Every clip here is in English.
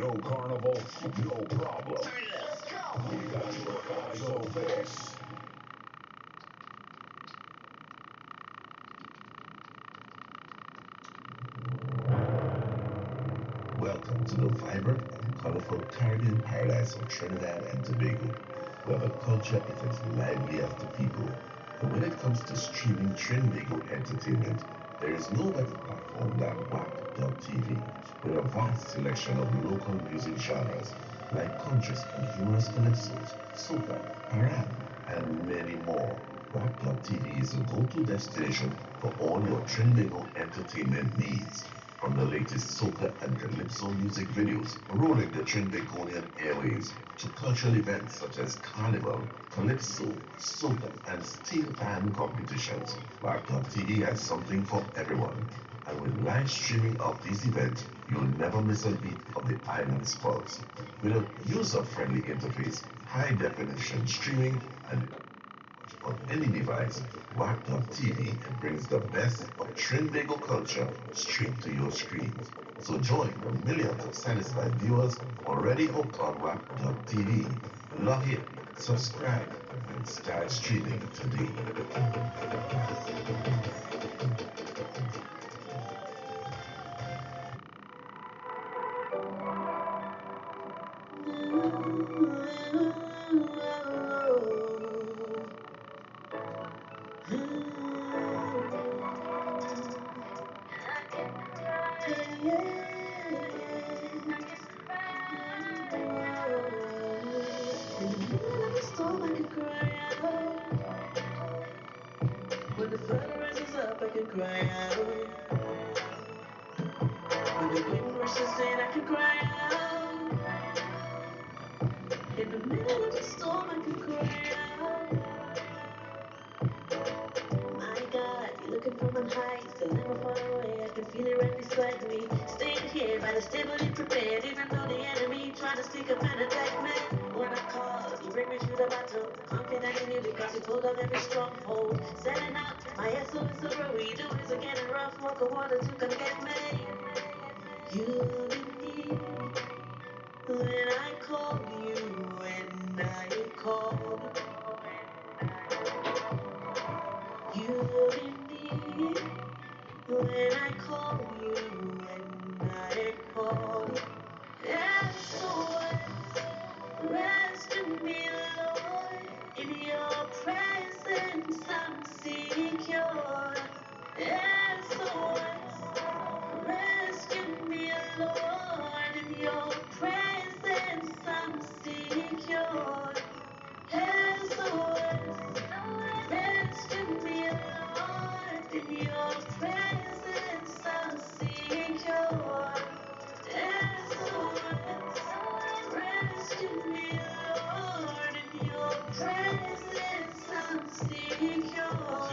No carnival, no problem. Let's go. We got your eyes on face. Welcome to the vibrant and colorful Caribbean paradise of Trinidad and Tobago, where the culture is as lively as the people. And when it comes to streaming Trinbago entertainment, there is no better platform than WACK.tv, with a vast selection of local music genres like conscious and humorous calypsos, soca, parade, and many more. WACK.tv is a go-to destination for all your Trinbago entertainment needs. From the latest soca and calypso music videos rolling the Trinbagonian airways to cultural events such as carnival, calypso, soca, and steel pan competitions, WACK.tv has something for everyone. And with live streaming of these events, you'll never miss a beat of the island's pulse. With a user-friendly interface, high-definition streaming, and on any device, WACK.tv brings the best of Trinbago culture straight to your screens. So join the millions of satisfied viewers already hooked on WACK.tv. Log in, subscribe, and start streaming today. When the flood rises up, I can cry out. When the wind rushes in, I can cry out. In the middle of the storm, I can cry out. My God, you're looking from on high, still never far away. I can feel it right beside me. Staying here by the stability prepared, even though the enemy trying to sneak up and attack me. When I call, you bring me through the battle. Confident in you because you pulled down every stronghold. Setting out, my SOS over. We do is getting rough. Walk of water to come get me. You'll be near when I call you, when I call. You'll be near when I call you, when I call. SOS, rescue me, Lord. In your presence I'm secure. SOS, rescue me, Lord. In your presence I'm secure. SOS, rescue me, Lord. In your presence I'm secure. SOS, rescue me, Lord. In your presence I'm secure.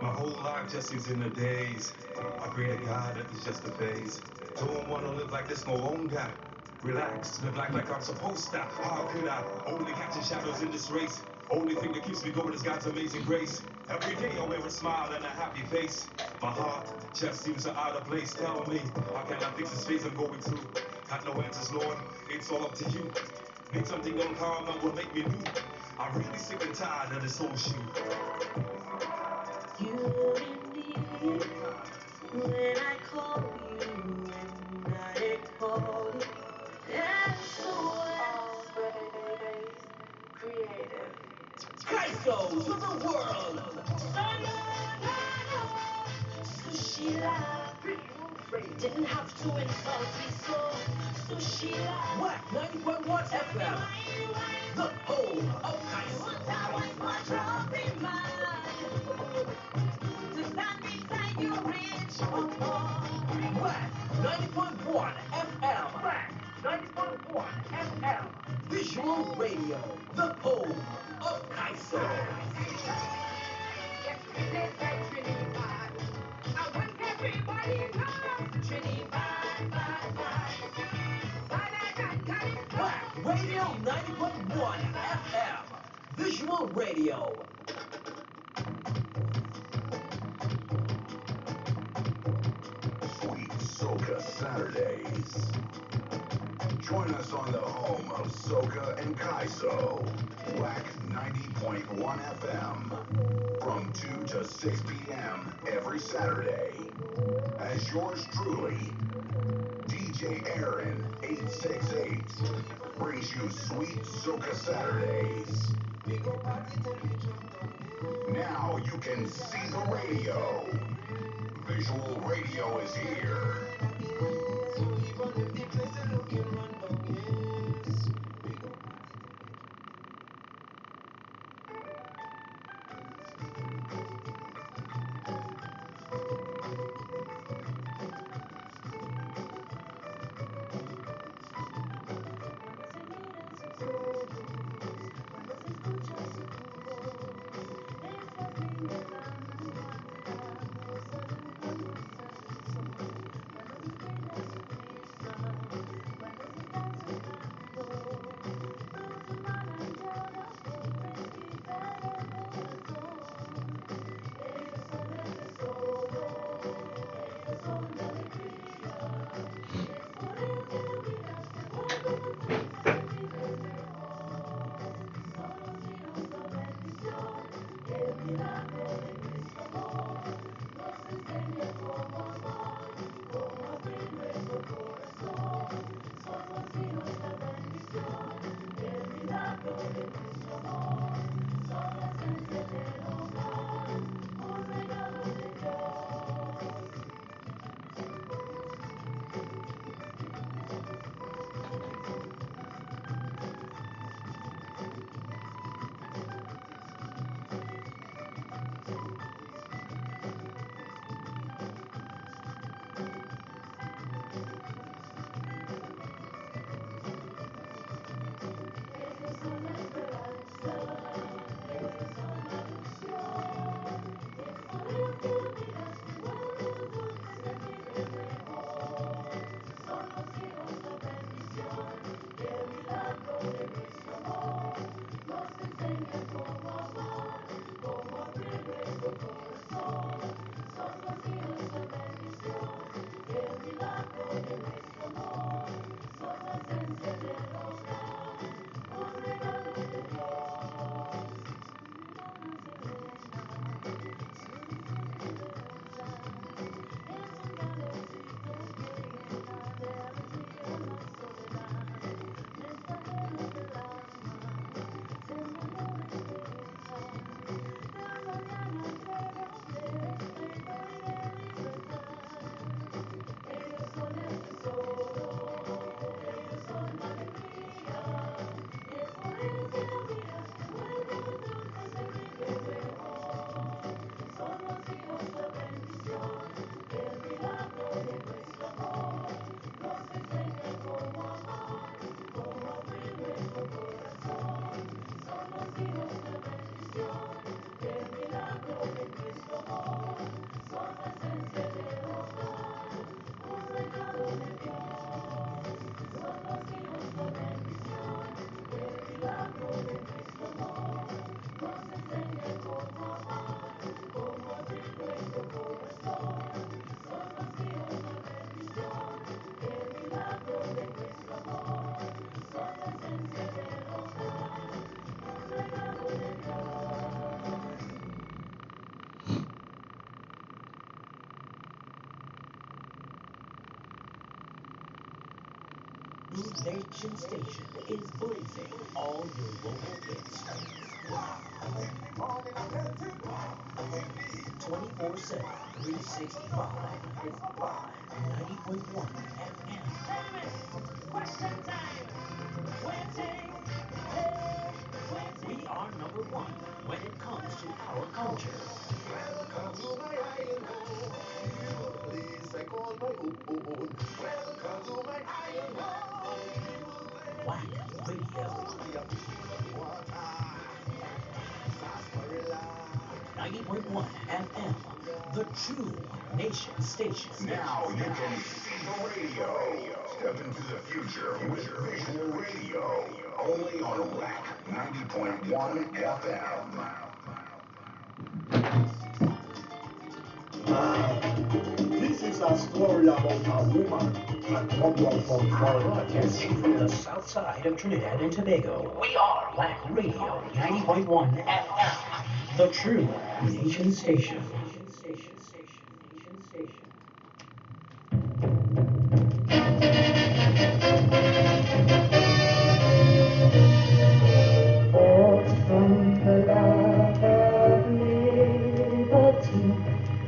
My whole life just seems in a daze. I pray to God that it's just a phase. Don't wanna live like this no longer. Relax, live like I'm supposed to. How could I only catching shadows in this race? Only thing that keeps me going is God's amazing grace. Every day I wear a smile and a happy face. My heart just seems so out of place. Tell me, how can I fix this phase I'm going through? Got no answers, Lord. It's all up to you. Need something uncalm that will make me new. I'm really sick and tired of this old shoe. You'll be near when I call you, when I call. SOS, creative. CARICOM to the world. Sushi lab. Didn't have to insult me so. Sushi lab. WACK 90.1 FM. The home of CARICOM. That was my dropping mind. To stand beside you, rich or poor. WACK 90.1 FM. WACK 90.1 FM. Visual Radio. The home of CARICOM. Yesterday said Trinidad. I want everybody knows Trinidad, bye, bye. WACK Radio 90.1 FM. Visual Radio. Sweet Soca Saturdays. Join us on the home of Soca and Kaiso, WACK 90.1 FM, from 2 to 6 p.m. every Saturday. As yours truly, DJ Aaron 868 brings you sweet Soca Saturdays. Now you can see the radio. Visual radio is here. Nation Station is blazing all your local hits. 24/7, 365. It's 90.1 FM. Question time. Waiting. We are number one when it comes to our culture. Welcome to my island home. Beautiful place I call my own. Welcome to my island home. WACK Radio. 90.1 FM. The true nation station. Now you can see the radio. Step into the future with visual radio. Only on WACK 90.1 FM. This is a story about a woman Broadcasting from the south side of Trinidad and Tobago, we are WACK Radio 90.1 FM, the true nation station. Forth from the love of liberty,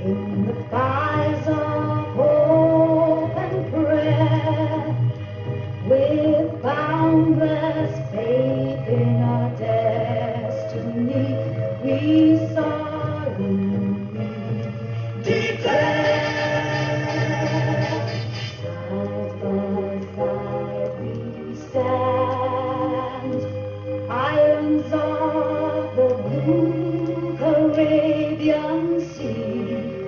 in the fires of hope and prayer, with boundless faith in our destiny, we solemnly declare, side by side we stand, islands of the blue Caribbean Sea,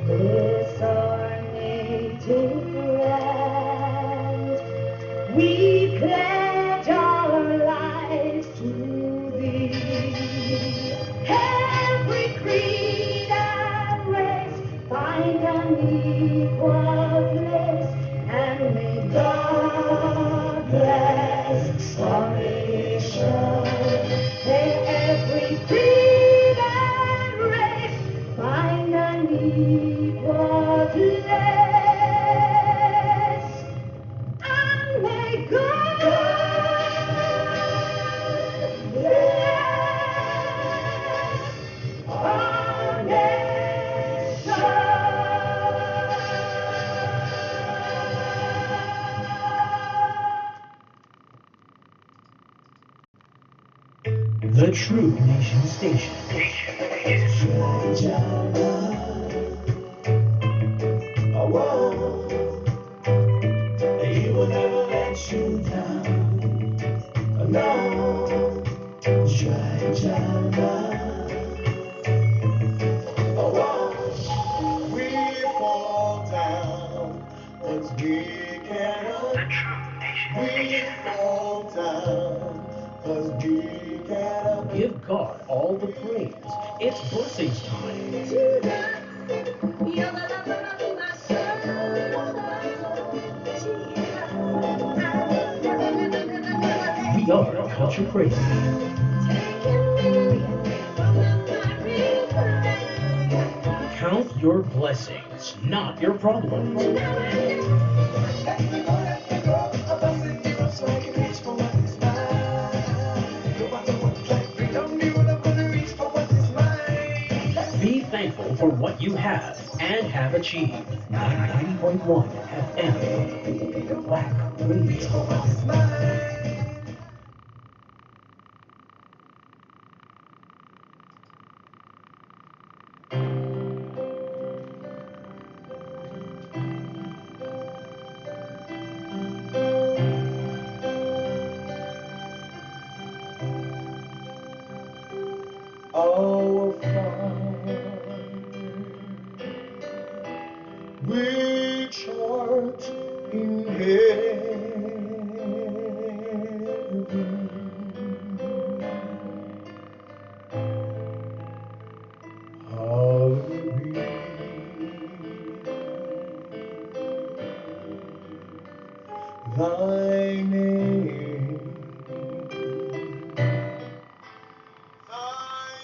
this our native land. We pledge our lives to thee. Every creed and race find an equal place, and may God bless our nation. May every creed and race find an equal place, and may God bless our nation. The true nation station. He will never let you down. No, try, we fall down, but we cannot. We fall down, but we cannot. Give God all the praise. It's blessings time. We are culture crazy. Count your blessings, not your problems. Be thankful for what you have and have achieved. 90.1 FM. WACK Radio. Our Father, which art in heaven, hallowed be thy name. Thy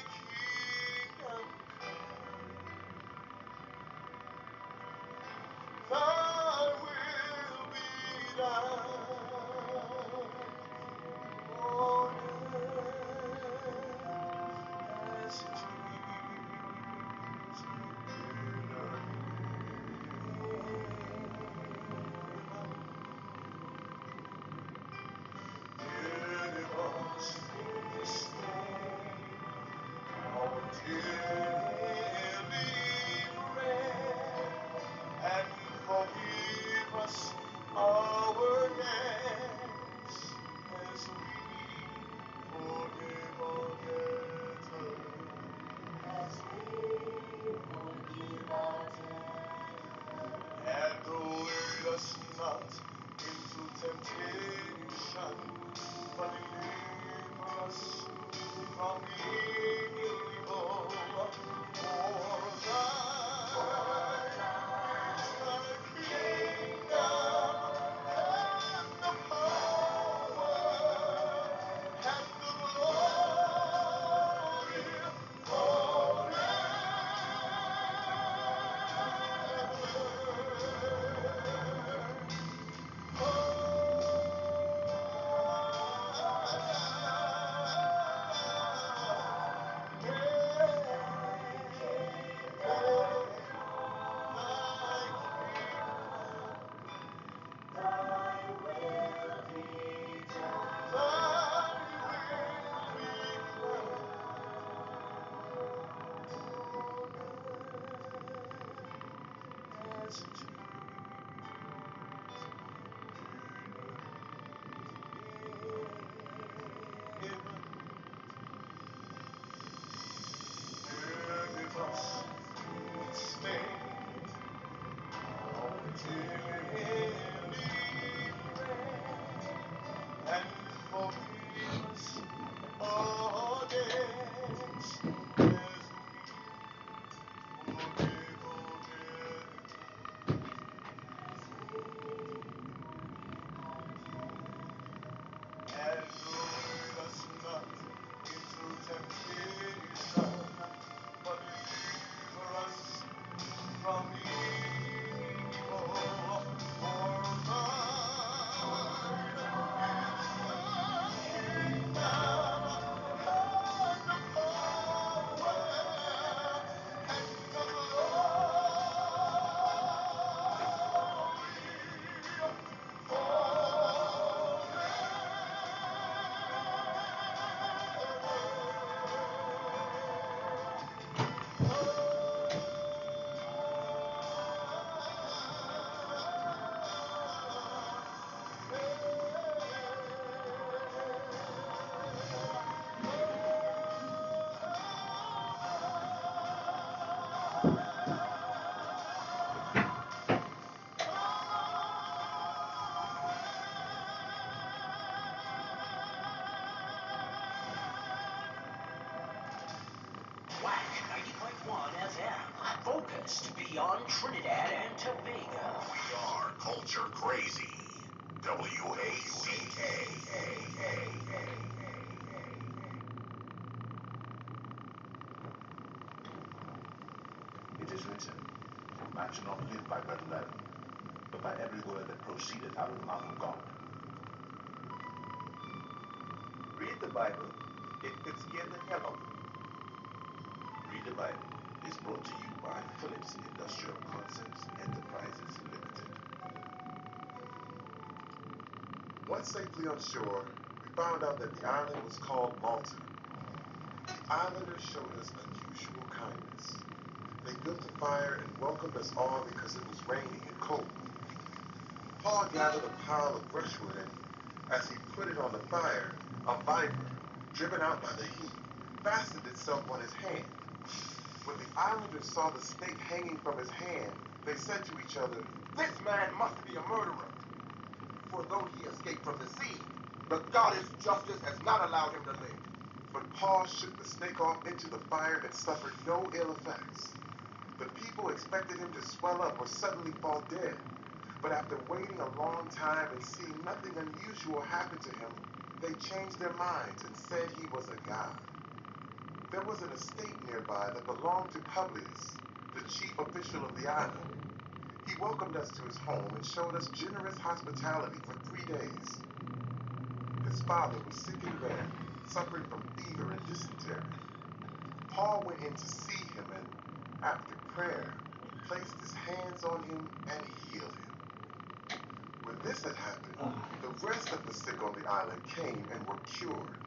West, beyond Trinidad and Tobago. We are culture crazy. WACK. It is written, man shall not live by bread alone, but by every word that proceedeth out of the mouth of God. Read the Bible, it could scare the hell out of you. Read the Bible is brought to you by Phillips Industrial Concepts Enterprises Limited. Once safely on shore, we found out that the island was called Malta. The islanders showed us unusual kindness. They built a fire and welcomed us all because it was raining and cold. Paul gathered a pile of brushwood and, as he put it on the fire, a viper, driven out by the heat, fastened itself on his hand. When the islanders saw the snake hanging from his hand, they said to each other, This man must be a murderer. For though he escaped from the sea, the goddess justice has not allowed him to live. But Paul shook the snake off into the fire and suffered no ill effects. The people expected him to swell up or suddenly fall dead. But after waiting a long time and seeing nothing unusual happen to him, they changed their minds and said he was a god. There was an estate nearby that belonged to Publius, the chief official of the island. He welcomed us to his home and showed us generous hospitality for 3 days. His father was sick in bed, suffering from fever and dysentery. Paul went in to see him and, after prayer, placed his hands on him and healed him. When this had happened, the rest of the sick on the island came and were cured.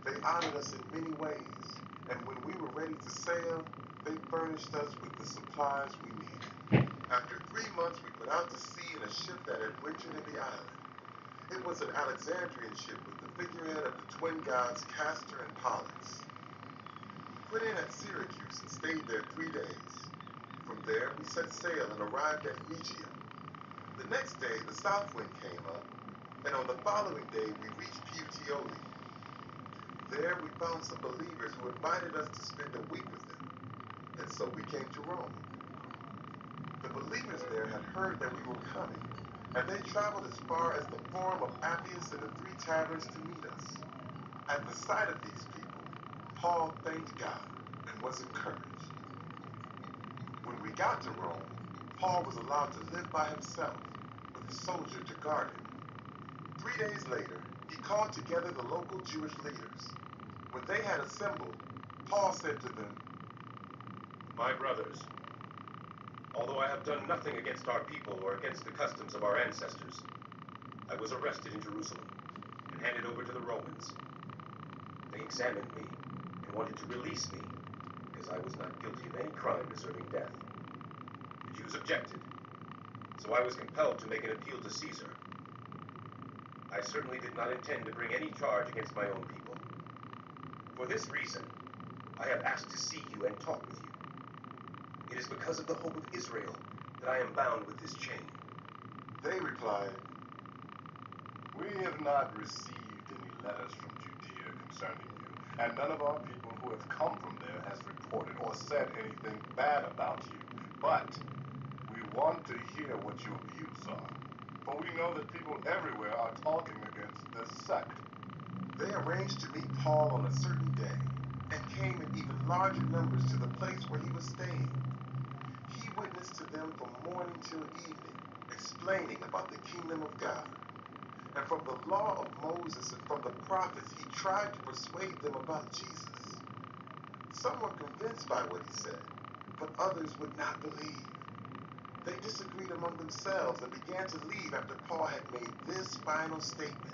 They honored us in many ways, and when we were ready to sail, they furnished us with the supplies we needed. After 3 months, we put out to sea in a ship that had wintered in the island. It was an Alexandrian ship with the figurehead of the twin gods Castor and Pollux. We put in at Syracuse and stayed there 3 days. From there, we set sail and arrived at Rhegium. The next day, the south wind came up, and on the following day, we reached Puteoli. There, we found some believers who invited us to spend a week with them, and so we came to Rome. The believers there had heard that we were coming, and they traveled as far as the Forum of Appius and the 3 Taverns to meet us. At the sight of these people, Paul thanked God and was encouraged. When we got to Rome, Paul was allowed to live by himself, with a soldier to guard him. 3 days later, he called together the local Jewish leaders. When they had assembled, Paul said to them, My brothers, although I have done nothing against our people or against the customs of our ancestors, I was arrested in Jerusalem and handed over to the Romans. They examined me and wanted to release me because I was not guilty of any crime deserving death. The Jews objected, so I was compelled to make an appeal to Caesar. I certainly did not intend to bring any charge against my own people. For this reason, I have asked to see you and talk with you. It is because of the hope of Israel that I am bound with this chain. They replied, We have not received any letters from Judea concerning you, and none of our people who have come from there has reported or said anything bad about you. But we want to hear what your views are, for we know that people everywhere are talking against this sect. They arranged to meet Paul on a certain day, and came in even larger numbers to the place where he was staying. He witnessed to them from morning till evening, explaining about the kingdom of God. And from the law of Moses and from the prophets, he tried to persuade them about Jesus. Some were convinced by what he said, but others would not believe. They disagreed among themselves and began to leave after Paul had made this final statement.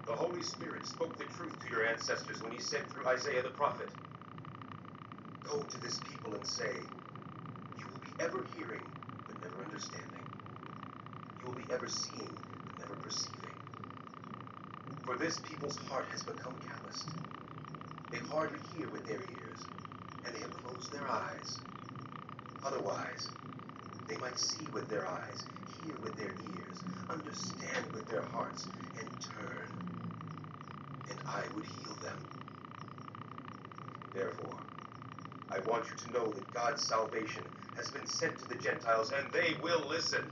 The Holy Spirit spoke the truth to your ancestors when he said through Isaiah the prophet, Go to this people and say, You will be ever hearing, but never understanding. You will be ever seeing, but never perceiving. For this people's heart has become calloused. They hardly hear with their ears, and they have closed their eyes. Otherwise, they might see with their eyes, hear with their ears, understand with their hearts, and turn. And I would heal them. Therefore, I want you to know that God's salvation has been sent to the Gentiles, and they will listen.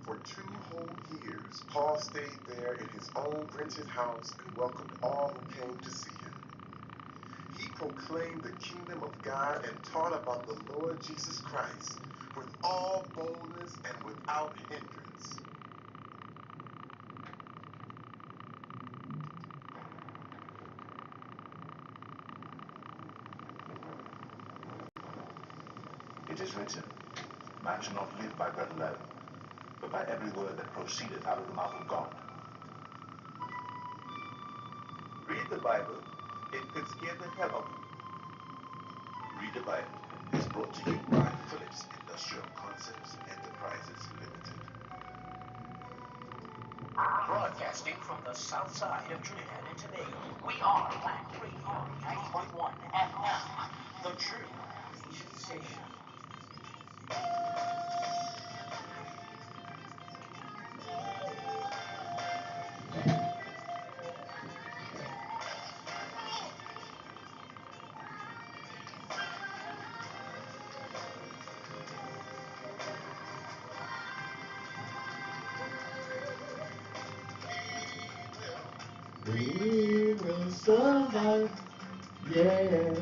For 2 whole years, Paul stayed there in his own rented house and welcomed all who came to see him. He proclaimed the kingdom of God and taught about the Lord Jesus Christ with all boldness and without hindrance. It is written, man shall not live by bread alone, but by every word that proceedeth out of the mouth of God. Read the Bible. It could scare the hell out of you. Read the Bible is brought to you by Phillips Industrial Concepts Enterprises Limited. Broadcasting from the south side of Trinidad and Tobago, we are WACK Radio 90.1 FM, the true Asian station. We will survive, yeah.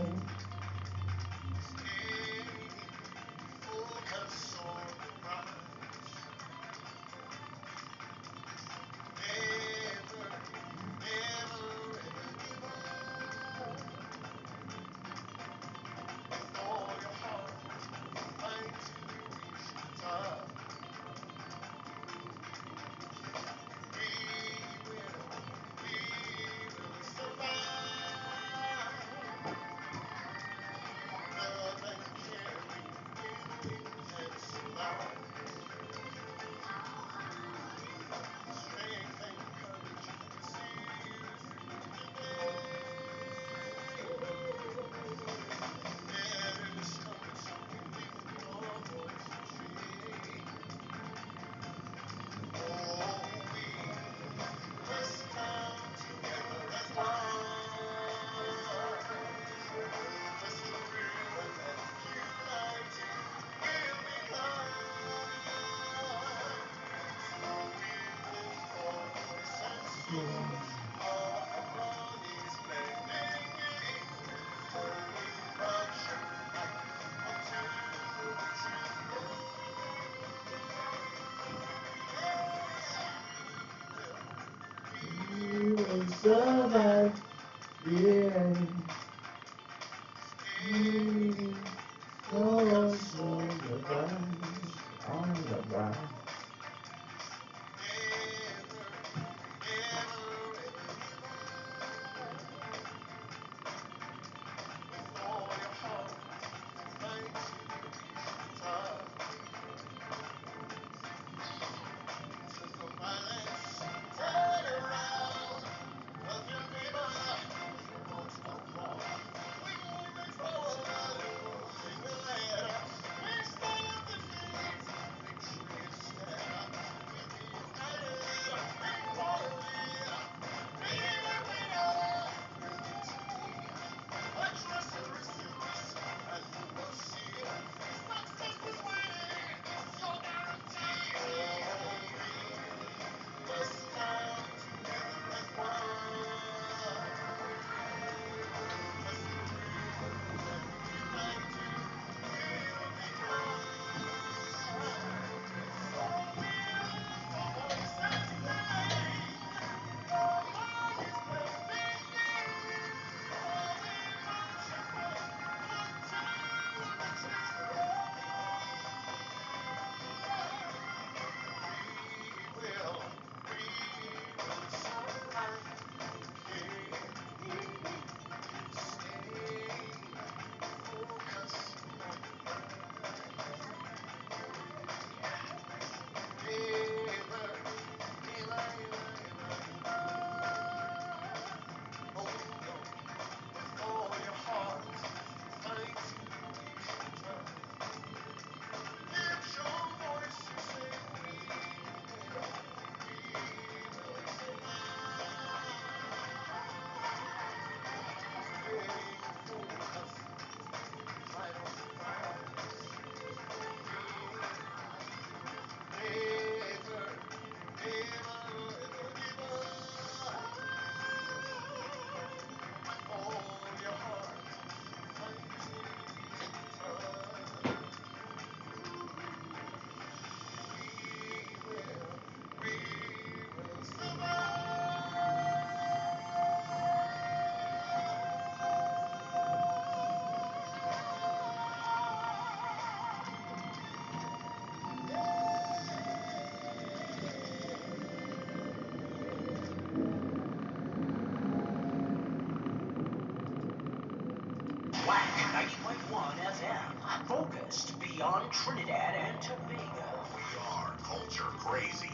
Focused beyond Trinidad and Tobago. We are culture crazy.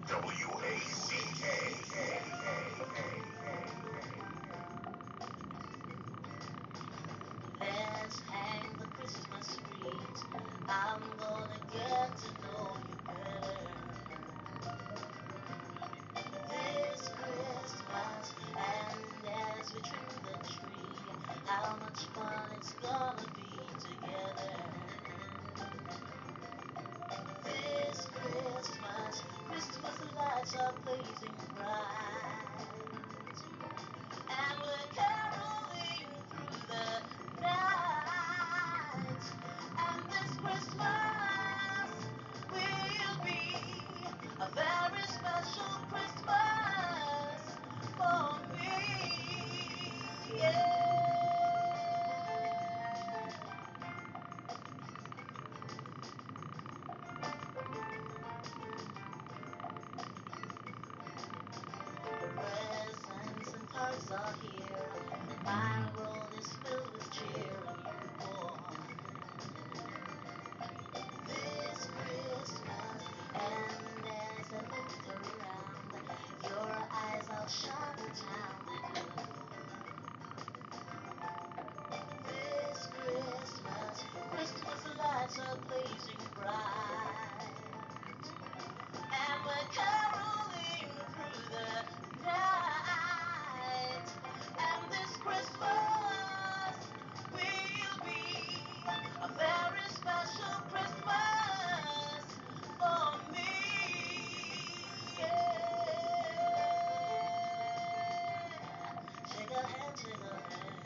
WACK. Let's hang the Christmas wreath. I'm gonna get to know you better this Christmas. And as we trim the tree, how much fun it's gonna be together this Christmas. Christmas lights are blazing bright, and we're caroling through the night. And this Christmas will be a very special Christmas for me. Yeah. Presents and cards are here. My world is filled with cheer, and you born this Christmas. And as I look around, your eyes outshine the town. This Christmas, Christmas lights are blazing bright, and we're caroling through the night. And this Christmas will be a very special Christmas for me. Yeah. Shake a hand, shake a hand.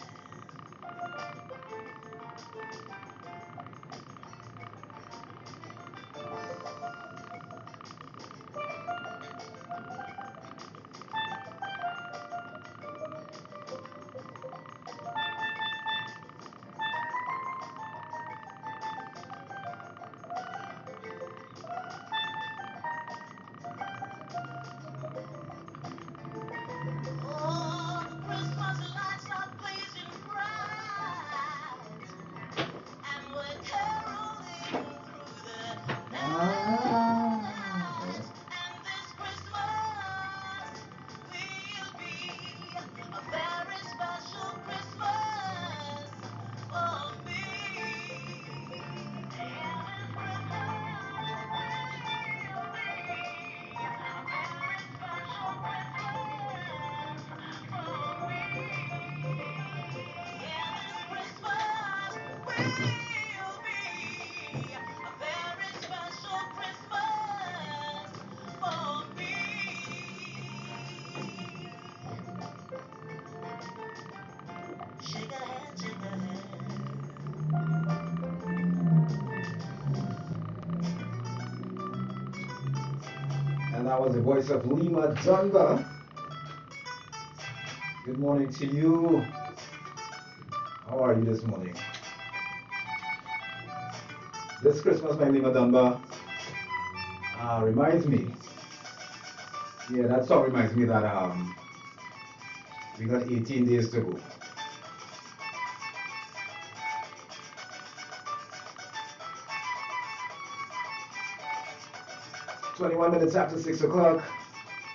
Oh, the Christmas lights are blazing bright, and we're caroling through the night. And this Christmas will be a very special Christmas for me. Yeah, this Christmas will be a very special Christmas for me. Yeah, this Christmas will be a very special Christmas for me. Shake a hand, shake a hand. And that was the voice of Lima Dunga. Good morning to you. How are you this morning? This Christmas, my Lima Dunga reminds me. Yeah, that song reminds me that we got 18 days to go. 21 minutes after 6 o'clock,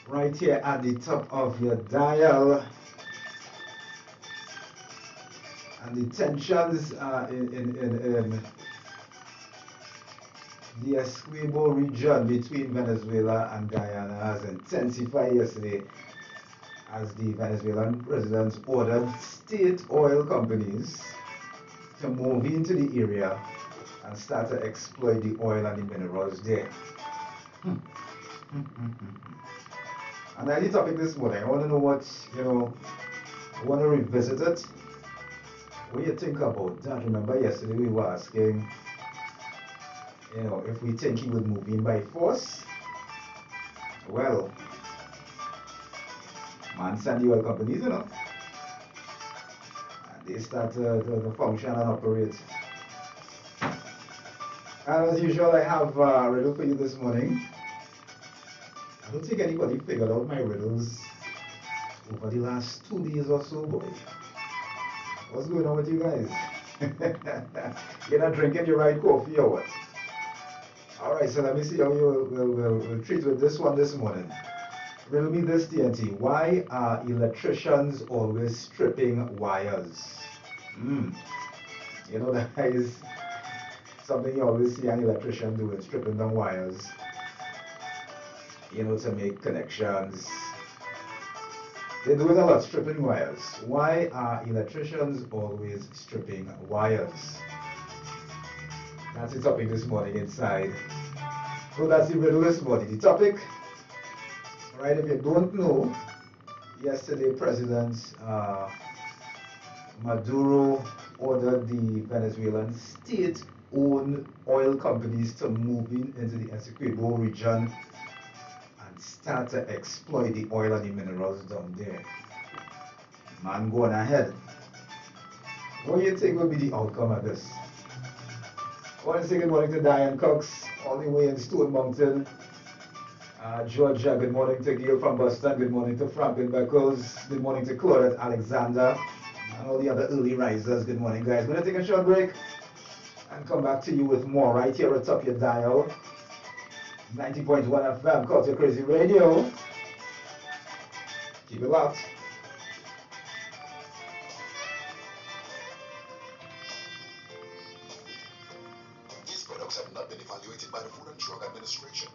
right here at the top of your dial. And the tensions in the Essequibo region between Venezuela and Guyana has intensified yesterday as the Venezuelan president ordered state oil companies to move into the area and start to exploit the oil and the minerals there. And I did topic this morning. I want to know what, I want to revisit it. What do you think about that? Remember yesterday we were asking, if we think he would move in by force. Well, man send the oil companies, and they start to function and operate. And as usual, I have a riddle for you this morning. I don't think anybody figured out my riddles over the last 2 days or so, boy. What's going on with you guys? You're not drinking your right coffee or what? Alright, so let me see how you will treat with this one this morning. Riddle me this, TNT. Why are electricians always stripping wires? You know, that is something you always see an electrician doing, stripping down wires, you know, to make connections. They're doing a lot, stripping wires. Why are electricians always stripping wires? That's the topic this morning inside. So that's the riddle this morning. The topic, right, if you don't know, yesterday President Maduro ordered the Venezuelan state-owned oil companies to move into the Essequibo region and start to exploit the oil and the minerals down there. Man going ahead. What do you think will be the outcome of this? I want to say good morning to Diane Cox, all the way in Stone Mountain. Georgia, good morning to Gail from Boston. Good morning to Franklin Beckles. Good morning to Claudette Alexander. And all the other early risers. Good morning, guys. We're going to take a short break and come back to you with more right here atop your dial. 90.1 FM, Culture Crazy Radio. Keep it locked. These products have not been evaluated by the Food and Drug Administration.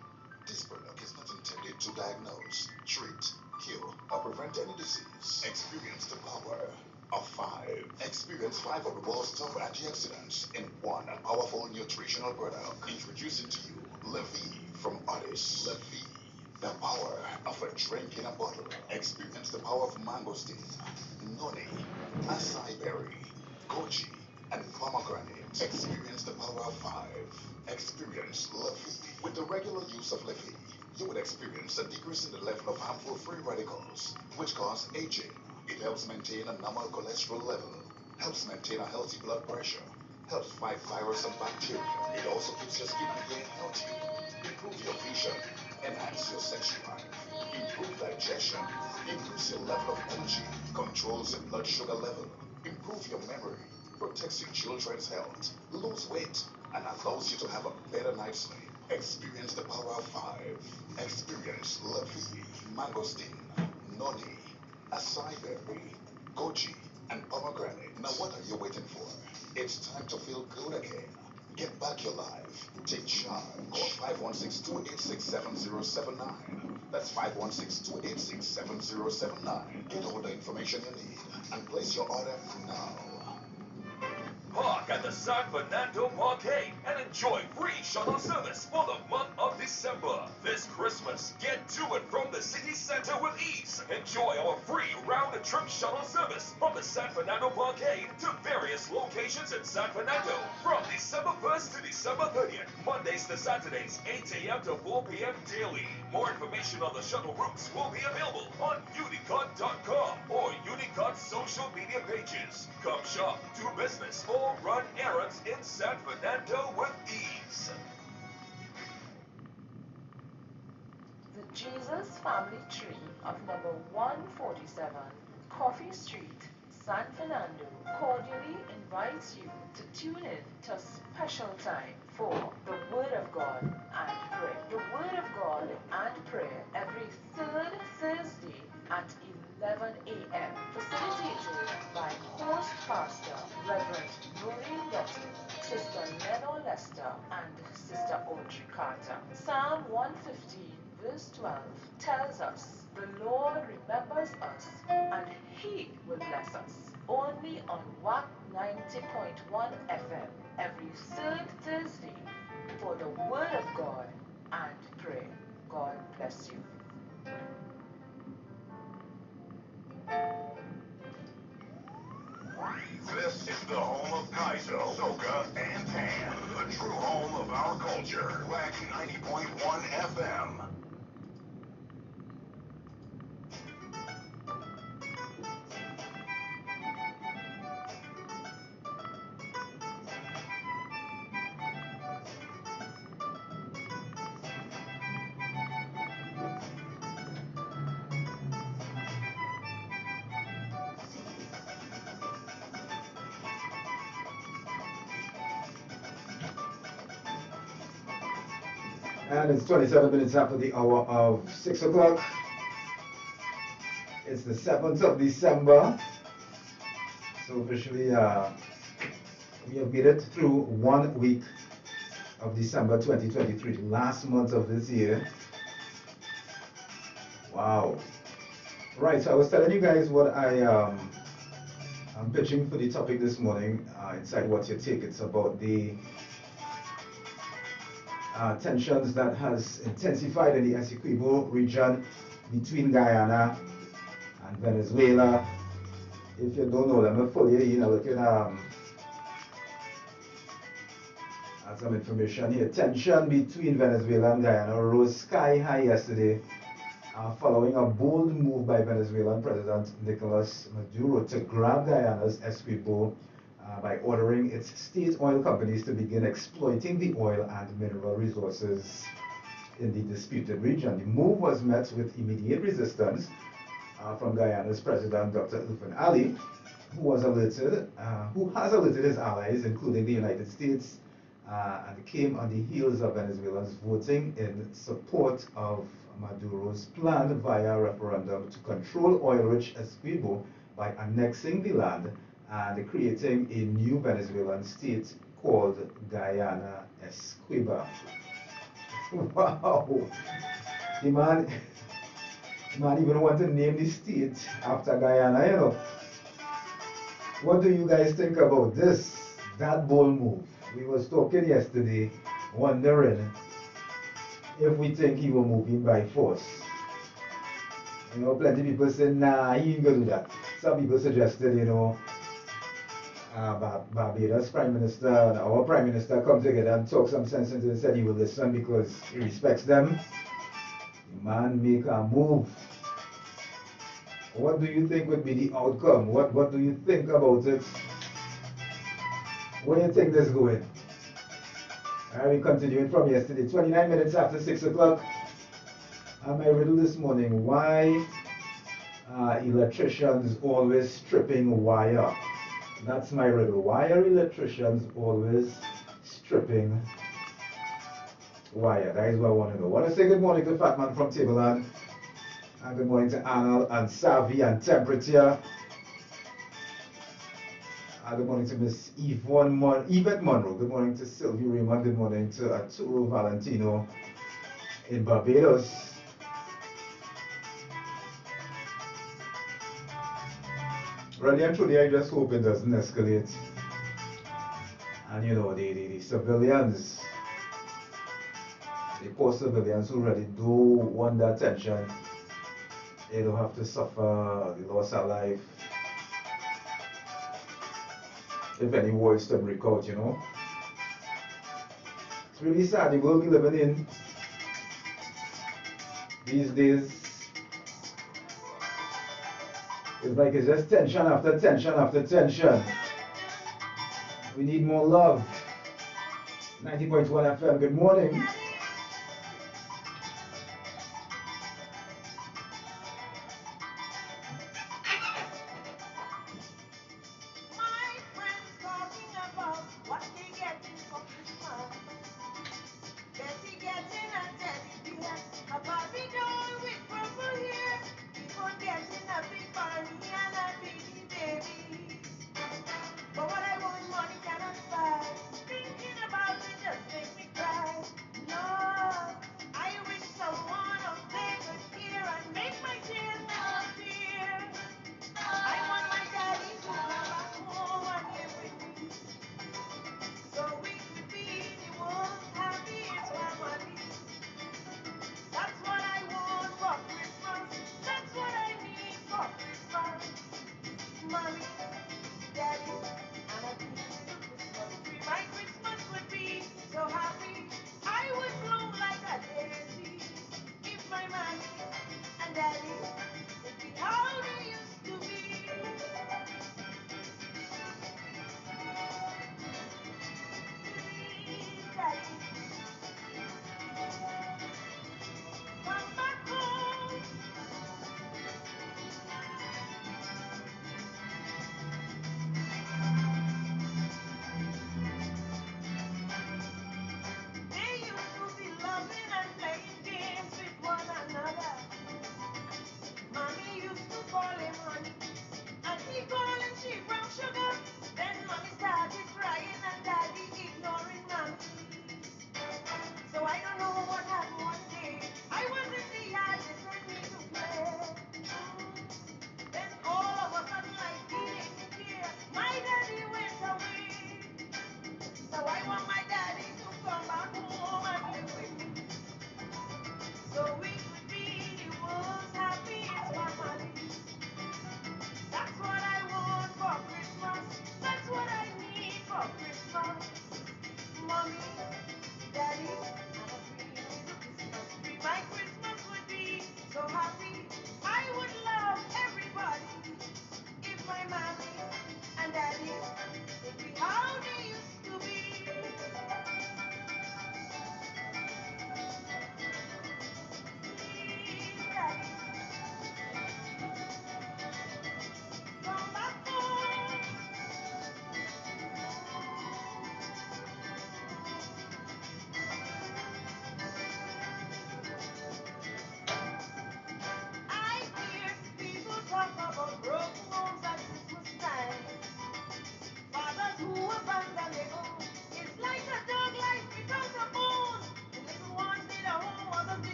This product is not intended to diagnose, treat, cure, or prevent any disease. Experience the power of 5. Experience 5 of the world's top antioxidants in one powerful nutritional product. Introducing to you Levy from Otis. Levy, the power of a drink in a bottle. Experience the power of mangosteen, noni, acai berry, goji, and pomegranate. Experience the power of 5. Experience Levy. With the regular use of Levy, you would experience a decrease in the level of harmful free radicals, which cause aging. It helps maintain a normal cholesterol level, helps maintain a healthy blood pressure, helps fight virus and bacteria. It also keeps your skin and brain healthy, improve your vision, enhance your sex drive, improve digestion, increase your level of energy, controls your blood sugar level, improve your memory, protects your children's health, lose weight, and allows you to have a better night's sleep. Experience the power of 5. Experience Levy, mangosteen, noni, acai berry, goji, and pomegranate. Now what are you waiting for? It's time to feel good again. Get back your life. Take charge. Call 516-286-7079. That's 516-286-7079. Get all the information you need and place your order now. Park at the San Fernando Parkade and enjoy free shuttle service for the month of December. This Christmas, get to and from the city center with ease. Enjoy our free round-the-trip shuttle service from the San Fernando Parkade to various locations in San Fernando from December 1st to December 30th, Mondays to Saturdays, 8 a.m. to 4 p.m. daily. More information on the shuttle routes will be available on unicod.com or Unicod's social media pages. Come shop, do business, or run errands in San Fernando with ease. The Jesus Family Tree of number 147, Coffee Street, San Fernando, cordially invites you to tune in to a special time for the Word of God and Prayer. The Word of God and Prayer every third Thursday at 11 a.m. Facilitated by host pastor Reverend Noreen Getty, Sister Lenore Lester, and Sister Audrey Carter. Psalm 115 verse 12 tells us, "The Lord remembers us and He will bless us." Only on WACK 90.1 FM every third Thursday for the Word of God and Prayer. God bless you. This is the home of Kaizo, Soca, and Pan. The true home of our culture. WACK 90.1 FM. And it's 27 minutes after the hour of 6 o'clock. It's the 7th of December. So officially, we have made it through 1 week of December 2023, the last month of this year. Wow. Right, so I was telling you guys what I'm pitching for the topic this morning, inside What You Take. It's about the tensions that has intensified in the Essequibo region between Guyana and Venezuela. If you don't know, let me pull you in. I'm looking at some information here. Tension between Venezuela and Guyana rose sky high yesterday following a bold move by Venezuelan President Nicolas Maduro to grab Guyana's Essequibo by ordering its state oil companies to begin exploiting the oil and mineral resources in the disputed region. The move was met with immediate resistance from Guyana's President Dr. Irfan Ali, who has alerted his allies, including the United States, and came on the heels of Venezuelans voting in support of Maduro's plan via referendum to control oil-rich Essequibo by annexing the land and creating a new Venezuelan state called Guyana Essequiba. Wow! The man even want to name the state after Guyana, you know. What do you guys think about this? That bold move. We was talking yesterday, wondering if we think he will move in by force. You know, plenty of people say, nah, he ain't gonna do that. Some people suggested, you know, Barbados Prime Minister and our Prime Minister come together and talk some sense into it, said he will listen because he respects them. The man make a move. What do you think would be the outcome? What do you think about it? Where do you think this is going? Alright, we continuing from yesterday. 29 minutes after 6 o'clock. My riddle this morning, why electricians always stripping wire? That's my riddle. Why are electricians always stripping wire? That is what I want to know. I want to say good morning to Fatman from Tableland. And good morning to Arnold and Savvy and Temperature. Good morning to Miss Yvette Monroe. Good morning to Sylvie Raymond. Good morning to Arturo Valentino in Barbados. Really and truly, I just hope it doesn't escalate. And you know, the civilians, the poor civilians who really do want that attention, they don't have to suffer the loss of life if any war is to break out, you know. It's really sad, the world we living in these days. It's like it's just tension after tension after tension. We need more love. 90.1 FM, good morning.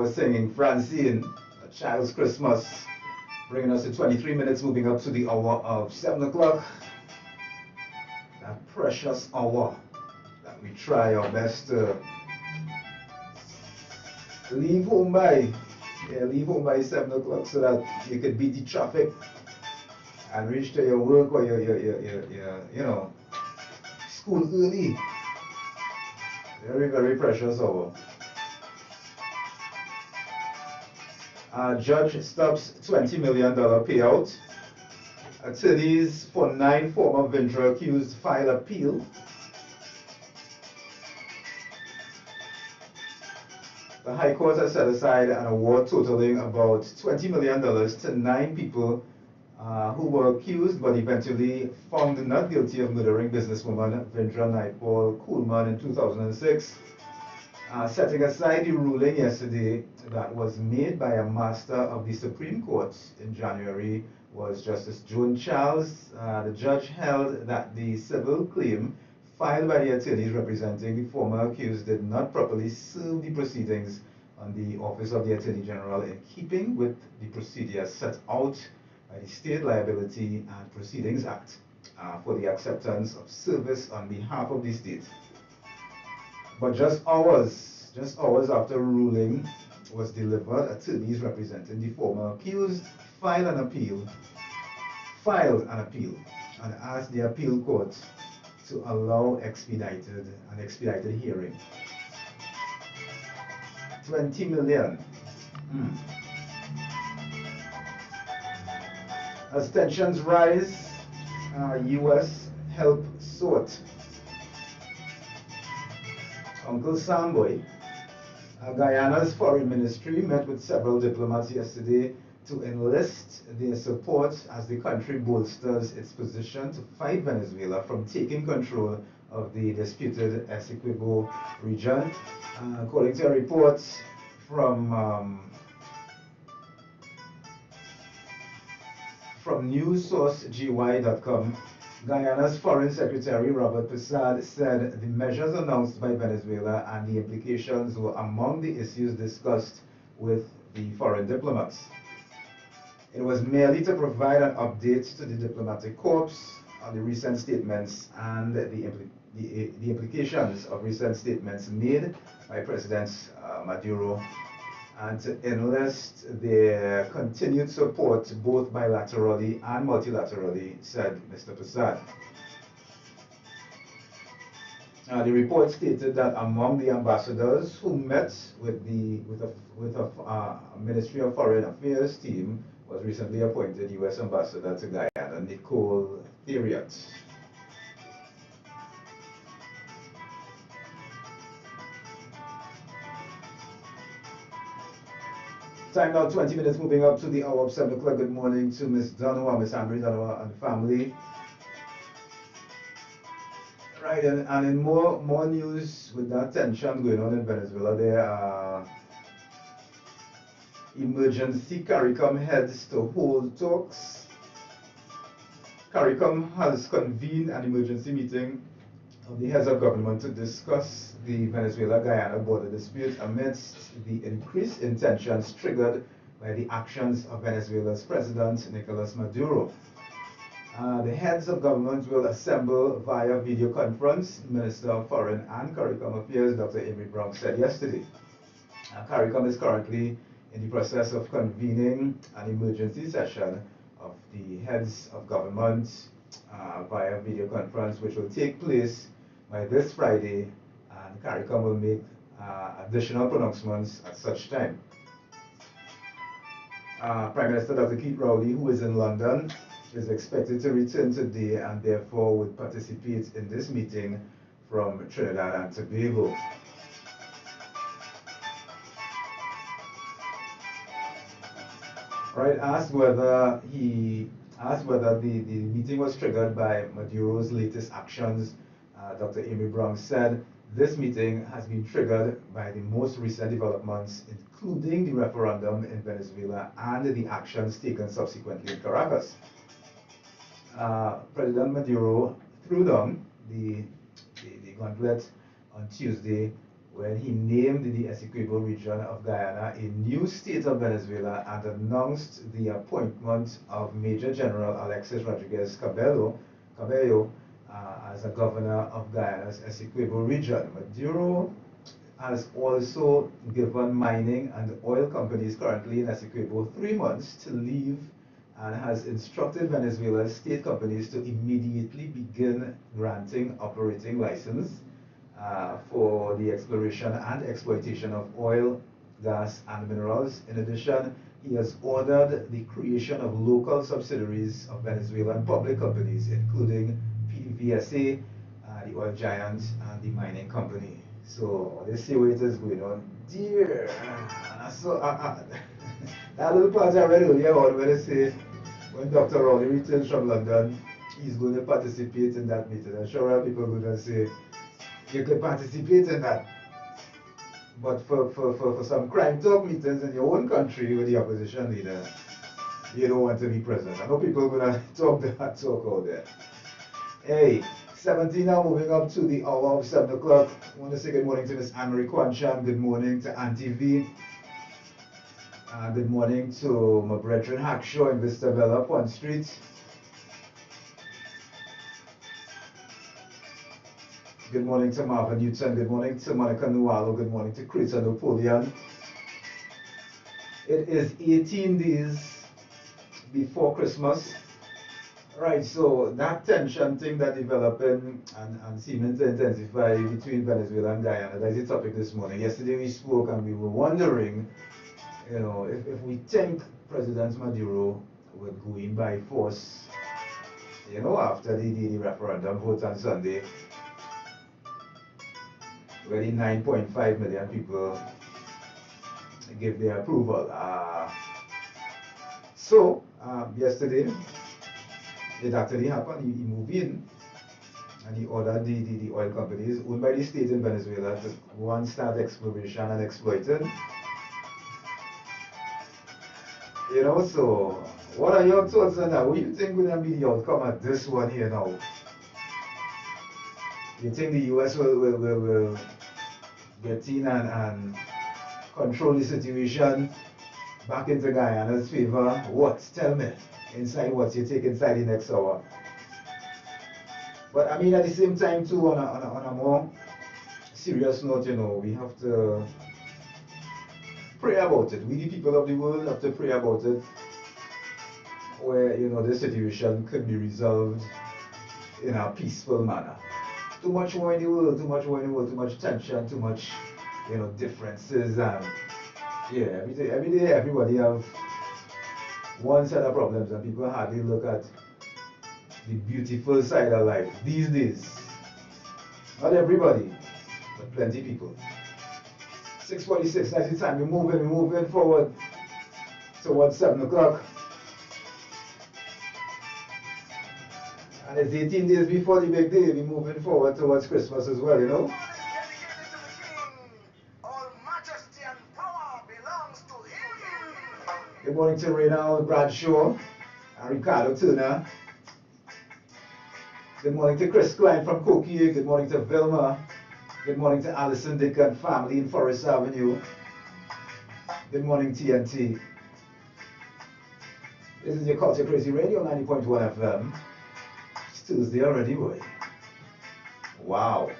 was singing Francine, A Child's Christmas, bringing us to 23 minutes, moving up to the hour of 7 o'clock. That precious hour that we try our best to leave home by. Yeah, leave home by 7 o'clock so that you could beat the traffic and reach to your work or your school early. Very, very precious hour. Judge stops $20 million payout. Attorneys for 9 former Ventura accused file appeal. The High Court has set aside an award totaling about $20 million to 9 people who were accused but eventually found not guilty of murdering businesswoman Vendra Naipaul Kuhlman in 2006. Setting aside the ruling yesterday that was made by a master of the Supreme Court in January was Justice Joan Charles. The judge held that the civil claim filed by the attorneys representing the former accused did not properly serve the proceedings on the Office of the Attorney General in keeping with the procedures set out by the State Liability and Proceedings Act for the acceptance of service on behalf of the state. But just hours after ruling was delivered, attorneys representing the former accused filed an appeal and asked the appeal court to allow an expedited hearing. 20 million. As tensions rise, U.S. help sought. Uncle Samboy, Guyana's foreign ministry met with several diplomats yesterday to enlist their support as the country bolsters its position to fight Venezuela from taking control of the disputed Essequibo region. According to a report from newssourcegi.com, Guyana's Foreign Secretary Robert Prasad said the measures announced by Venezuela and the implications were among the issues discussed with the foreign diplomats. It was merely to provide an update to the diplomatic corps on the recent statements and the implications of recent statements made by President Maduro, and to enlist their continued support both bilaterally and multilaterally, said Mr. Prasad. The report stated that among the ambassadors who met with the Ministry of Foreign Affairs team was recently appointed U.S. Ambassador to Guyana, Nicole Theriot. Time now, 20 minutes, moving up to the hour of 7 o'clock. Good morning to Miss Donowa, Miss Henry Donowa and family. Right, and in more news with that tension going on in Venezuela, there are emergency CARICOM heads to hold talks. CARICOM has convened an emergency meeting of the heads of government to discuss the Venezuela-Guyana border dispute amidst the increased in tensions triggered by the actions of Venezuela's President Nicolas Maduro. The heads of government will assemble via video conference, Minister of Foreign and CARICOM Affairs Dr. Amy Brown said yesterday. CARICOM is currently in the process of convening an emergency session of the heads of government via video conference, which will take place by this Friday, and CARICOM will make additional pronouncements at such time. Prime Minister Dr. Keith Rowley, who is in London, is expected to return today and therefore would participate in this meeting from Trinidad and Tobago. Right, asked whether the meeting was triggered by Maduro's latest actions, Dr. Amy Brown said this meeting has been triggered by the most recent developments, including the referendum in Venezuela and the actions taken subsequently in Caracas. President Maduro threw down the gauntlet on Tuesday when he named the Essequibo region of Guyana a new state of Venezuela and announced the appointment of Major General Alexis Rodriguez Cabello as a governor of Guyana's Essequibo region. Maduro has also given mining and oil companies currently in Essequibo 3 months to leave and has instructed Venezuela's state companies to immediately begin granting operating license for the exploration and exploitation of oil, gas, and minerals. In addition, he has ordered the creation of local subsidiaries of Venezuelan public companies, including PDVSA, the oil giant, and the mining company. So let's see what it is going on. Dear, so that little part I read earlier on where they say when Dr. Rowley returns from London, he's going to participate in that meeting. I'm sure people are going to say, you can participate in that. But for some crime talk meetings in your own country with the opposition leader, you don't want to be present. I know people are going to talk that talk out there. Hey, 17 now, moving up to the hour of 7 o'clock. I want to say good morning to Miss Anne-Marie Kwanchan. Good morning to Auntie V. Good morning to my brethren Hackshaw in Vista Bella, Pond Street. Good morning to Marvin Newton. Good morning to Monica Nualo. Good morning to Chris and Napoleon. It is 18 days before Christmas. Right, so that tension thing that developing and seeming to intensify between Venezuela and Guyana, that's the topic this morning. Yesterday we spoke and we were wondering, you know, if we think President Maduro would go in by force, you know, after the referendum vote on Sunday, where the 9.5 million people give their approval. Yesterday, it actually happened. He moved in and he ordered the oil companies owned by the state in Venezuela to go and start exploration and exploiting. You know, so what are your thoughts on that? What do you think will be the outcome of this one here now? You think the US will get in and control the situation back into Guyana's favor? What? Tell me. Inside what you take inside the next hour. But I mean, at the same time too, on a more serious note, you know, we have to pray about it. We, the people of the world, have to pray about it, where, you know, the situation could be resolved in a peaceful manner. Too much war in the world, too much war in the world, too much tension, too much, you know, differences, and yeah, every day everybody have one set of problems and people hardly look at the beautiful side of life these days. Not everybody, but plenty people. 6:46, that's the time. We're moving forward towards 7 o'clock. And it's 18 days before the big day. We're moving forward towards Christmas as well, you know. Good morning to Reynald Bradshaw and Ricardo Turner. Good morning to Chris Klein from Kokia. Good morning to Vilma. Good morning to Alison Dick and family in Forest Avenue. Good morning, TNT. This is your Culture Crazy Radio, 90.1 FM. It's Tuesday already, boy. Wow.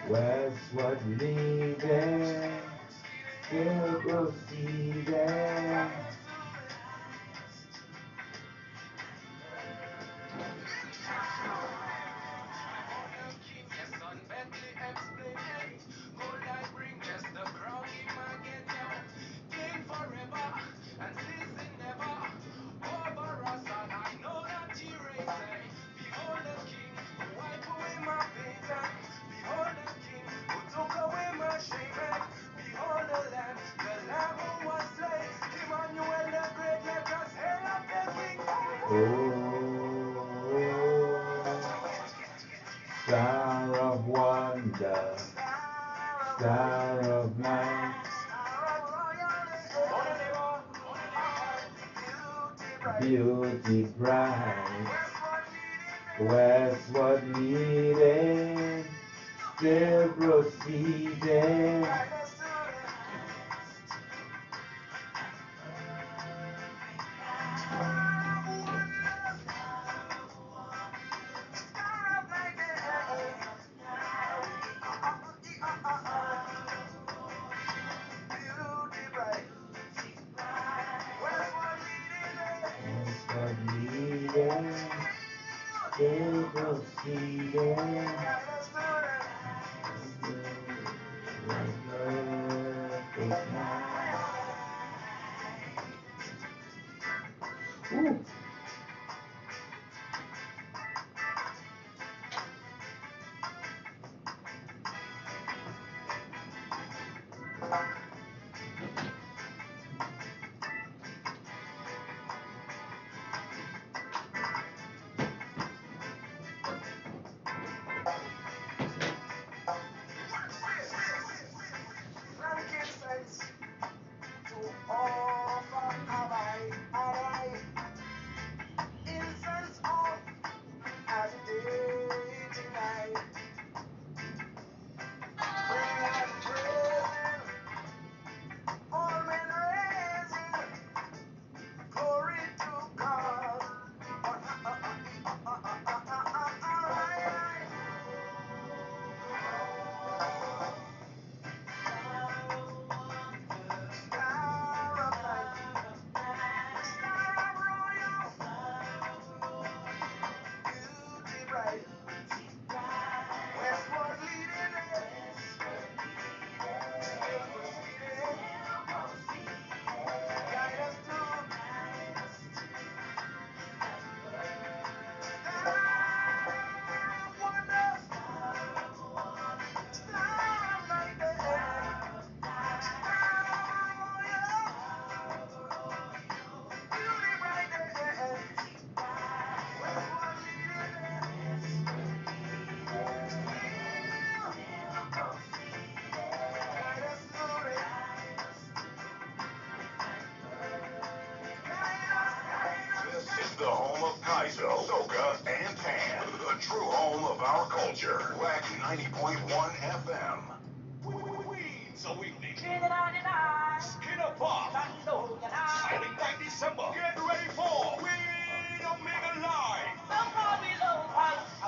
Westward leading, still proceeding. Star of wonder, star of night, beauty bright, westward leading, still proceeding. Westward leading, still proceeding. Ooh. The home of Kaizo, Soca, and Tan. The true home of our culture. WACK 90.1 FM. Queens Awakening. Skinner Pop. Starting by December. Get ready for Queen Omega Live.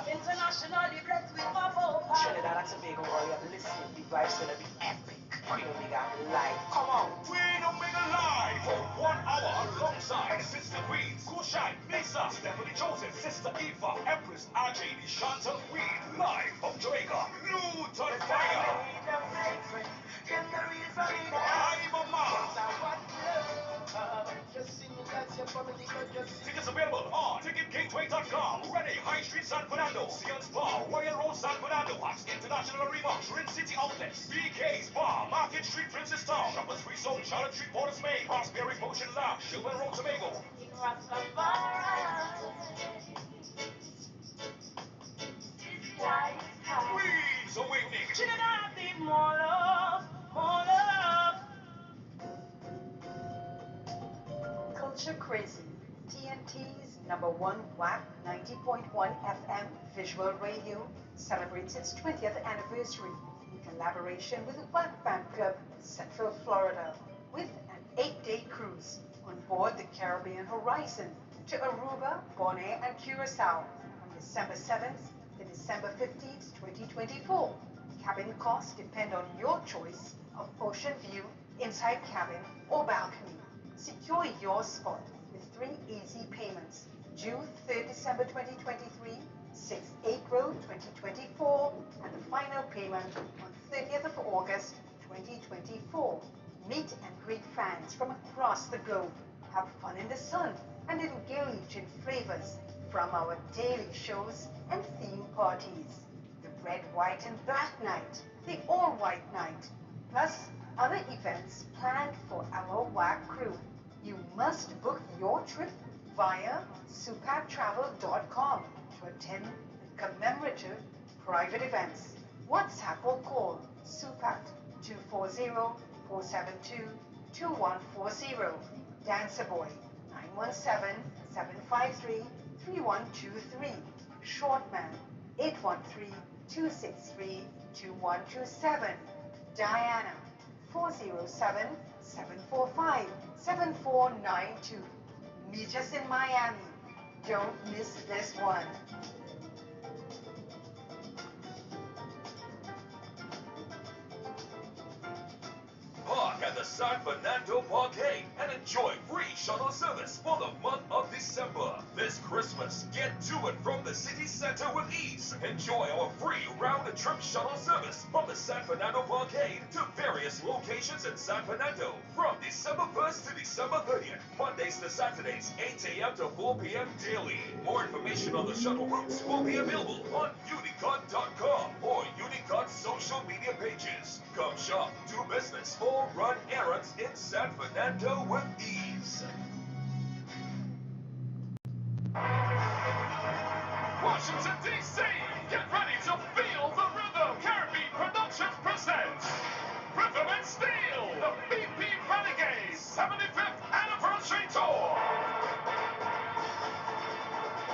Internationally blessed with my vocal. Trinidad and Tobago, all you have listening, the vibe's gonna be epic. Queen Omega Live. Come on. Queen Omega Live for 1 hour alongside Sister Queens, Kushai, Lisa, Stephanie Joseph, Sister Eva, Empress, RJD, Chantal Queen, live from Jamaica, Newton Fire. Tickets available on ticketgateway.com. Ready, High Street San Fernando, Sion's Bar, Royal Road San Fernando, Hats International Arena, Trin City Outlets, BK's Bar, Market Street, Princess Town, Shoppers Free Zone, Charlotte Street, Port of Spain, Prosperity Potion Lounge, Silver Road, Tobago. Queens Awakening. Trinidad need more love, more love. Culture Crazy, TNT's #1 WACK 90.1 FM visual radio, celebrates its 20th anniversary in collaboration with the WACK Fan Club Central Florida, with an 8-day cruise on board the Caribbean Horizon to Aruba, Bonaire, and Curacao from December 7th to December 15th, 2024. Cabin costs depend on your choice of ocean view, inside cabin, or balcony. Secure your spot with 3 easy payments due 3rd December 2023, 6th April 2024, and the final payment on 30th of August 2024. Meet and greet fans from across the globe. Have fun in the sun and engage in flavors from our daily shows and theme parties. The Red, White and Black Night, the All White Night, plus other events planned for our WACK crew. You must book your trip via sucattravel.com to attend the commemorative private events. WhatsApp or call SUCAT 240-472-2140. Dancer Boy 917-753-3123. Shortman 813-263-2127. Diana 407-745-7492. Meet us in Miami. Don't miss this one. Park at the San Fernando Parkade and enjoy free shuttle service for the month of December. This Christmas, get to and from the city center with ease. Enjoy our free round-the-trip shuttle service from the San Fernando Parkade to various locations in San Fernando from December 1st to December 30th, Mondays to Saturdays, 8 a.m. to 4 p.m. daily. More information on the shuttle routes will be available on unicon.com or Unicon's social media pages. Come shop, do business, or run errands in San Fernando with ease. Washington, D.C., get ready to feel the rhythm. Caribbean Productions presents Rhythm and Steel, the BP Renegades 75th Anniversary Tour.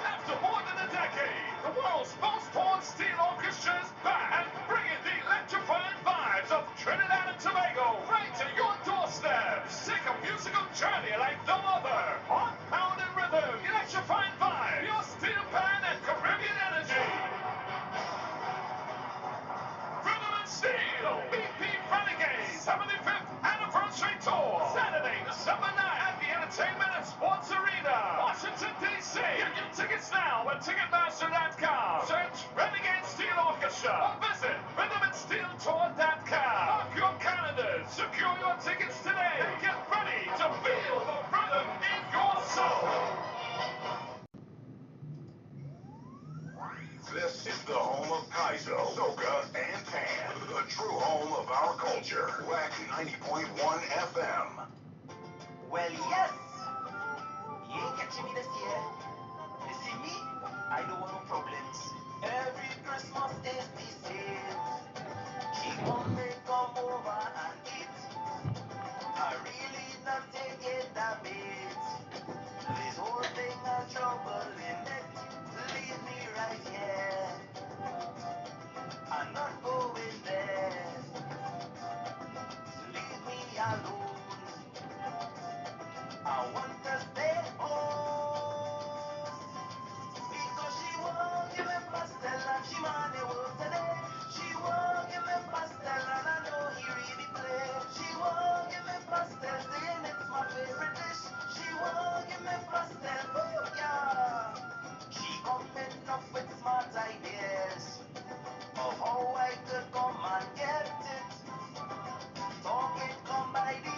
After more than a decade, the world's most torn steel orchestra is back and bringing the electrifying vibes of Trinidad and Tobago right to your doorstep. Take a musical journey like no other. Heart-pounding rhythm, electrifying vibe, your steel band and Caribbean energy. Rhythm and Steel, BP Renegades 75th Anniversary Tour. Saturday, December 9th at the Entertainment and Sports Arena, Washington, D.C. Get your tickets now at Ticketmaster.com. Search Renegade Steel Orchestra or visit rhythmandsteeltour.com. Mark your calendars. Secure your tickets today and get ready to feel the rhythm in your soul. This is the home of Kaizo, Soca, and Pan. The true home of our culture. WACK 90.1 FM. Well, yes. You ain't catching me this year. You see me? I don't want no problems. Every Christmas is the same. Keep on me come over and eat. I really not taking that bait. This whole thing a trouble in it. Leave me right here. I'm not going there. Leave me alone. I want to stay home. Because she won't give me pastel and she money work today. She won't give me pastel and I know he really play. She won't give me pastel, saying it's my favorite dish. She won't give me pastel, oh yeah. She coming up with smart ideas of how I could come and get it. Talking come by the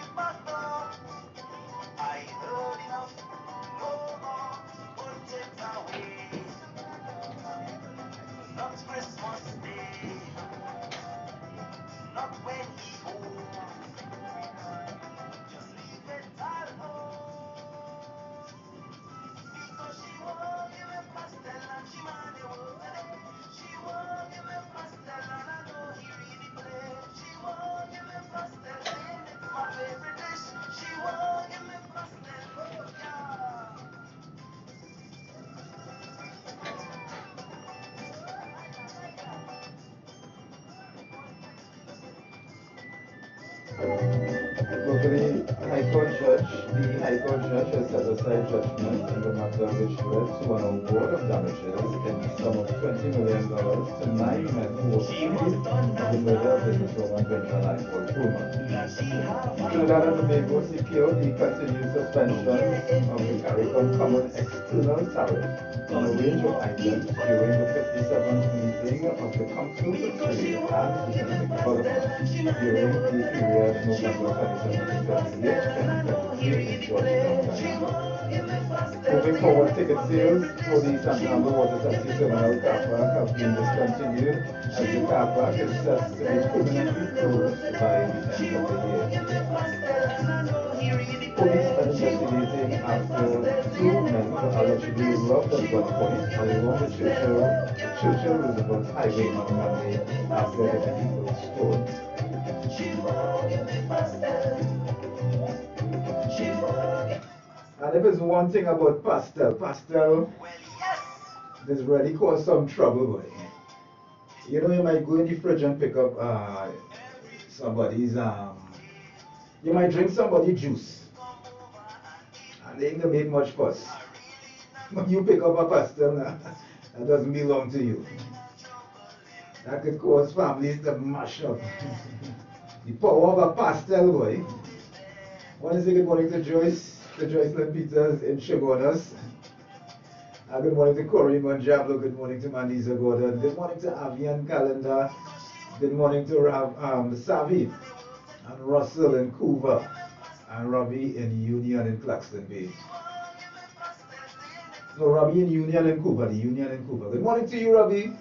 The High Court judge has set aside judgment in the matter which led to an award of damages in the sum of $20 million to 9 men who were accused of the murder of businesswoman Benjamin Pullman. Trinidad and Tobago secured the continued suspension of the CARICOM Common External Tariff on a range of items during the 57th meeting of the Council for Trade and Economic Development during the period November 27 to 28, 2023 in Georgetown, Guyana. Moving forward, ticket sales for the San Fernando Water Taxi Terminal car park have been discontinued as the car park is set to be permanently closed by the end of the year. Police are investigating after two men were allegedly robbed at gunpoint along the Churchill Roosevelt Highway on Monday after the vehicle stalled. And if it's one thing about pastel this really caused some trouble, boy. You know, you might go in the fridge and pick up somebody's, you might drink somebody's juice, and they ain't gonna make much fuss. When you pick up a pastel now, that doesn't belong to you. That could cause families to mash up. The power of a pastel, boy. I want to say good morning to Joycelyn Peters in Chagonas. Good morning to Corey Monjablo. Good morning to Manisa Gordon. Good morning to Avian Calendar. Good morning to Savi and Russell in Couva and Robbie in Union in Claxton Bay. No, Robbie in Union in Couva. The Union in Couva. Good morning to you, Robbie.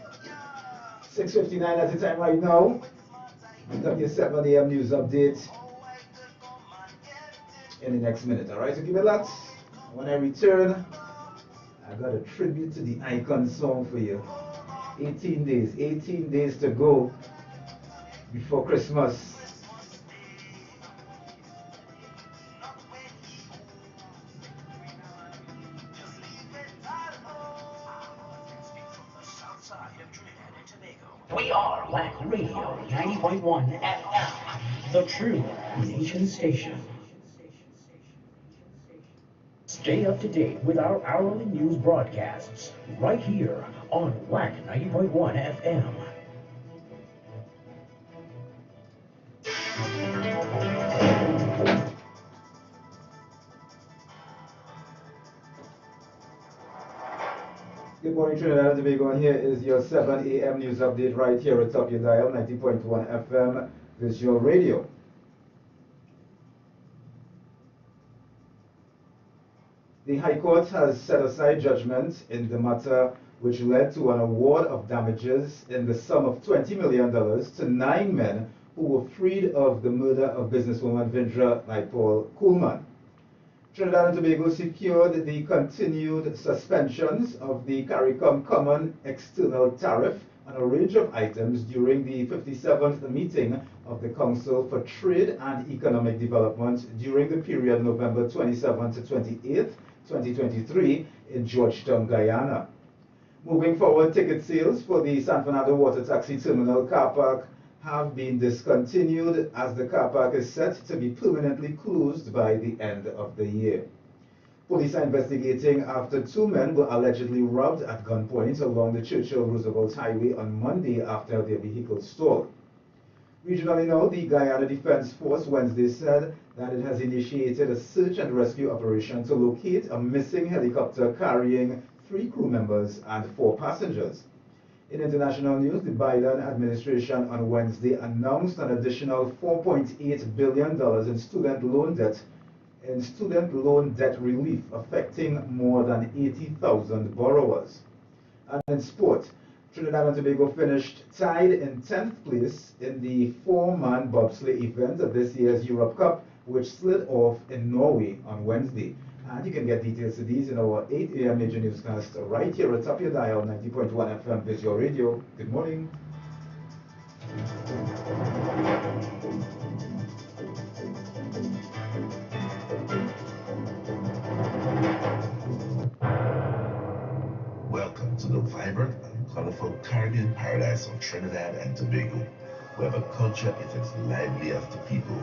6:59 at the time right now. Your 7 a.m. news update in the next minute. Alright, so give me that. When I return, I got a tribute to the Icon song for you. 18 days to go before Christmas. We are WACK Radio 90.1 FM, the true nation station. Stay up to date with our hourly news broadcasts right here on WACK 90.1 FM. Good morning, Trinidad and Tobago, and here is your 7 a.m. news update right here at top your dial, 90.1 FM Visual Radio. The High Court has set aside judgment in the matter which led to an award of damages in the sum of $20 million to 9 men who were freed of the murder of businesswoman Vindra Naipal Coolman. Trinidad and Tobago secured the continued suspensions of the CARICOM Common External Tariff on a range of items during the 57th meeting of the Council for Trade and Economic Development during the period November 27 to 28, 2023 in Georgetown, Guyana. Moving forward, ticket sales for the San Fernando Water Taxi Terminal car park have been discontinued as the car park is set to be permanently closed by the end of the year. Police are investigating after two men were allegedly robbed at gunpoint along the Churchill Roosevelt Highway on Monday after their vehicle stalled. Regionally now, the Guyana Defense Force Wednesday said that it has initiated a search and rescue operation to locate a missing helicopter carrying 3 crew members and 4 passengers. In international news, the Biden administration on Wednesday announced an additional $4.8 billion in student loan debt relief affecting more than 80,000 borrowers. And in sport, Trinidad and Tobago finished tied in 10th place in the 4-man bobsleigh event of this year's Europe Cup, which slid off in Norway on Wednesday. And you can get details to these in our 8 a.m. major newscast right here at top your dial, 90.1 FM Visual Radio. Good morning. Welcome to the vibrant and colorful Caribbean paradise of Trinidad and Tobago, where the culture is as lively as the people,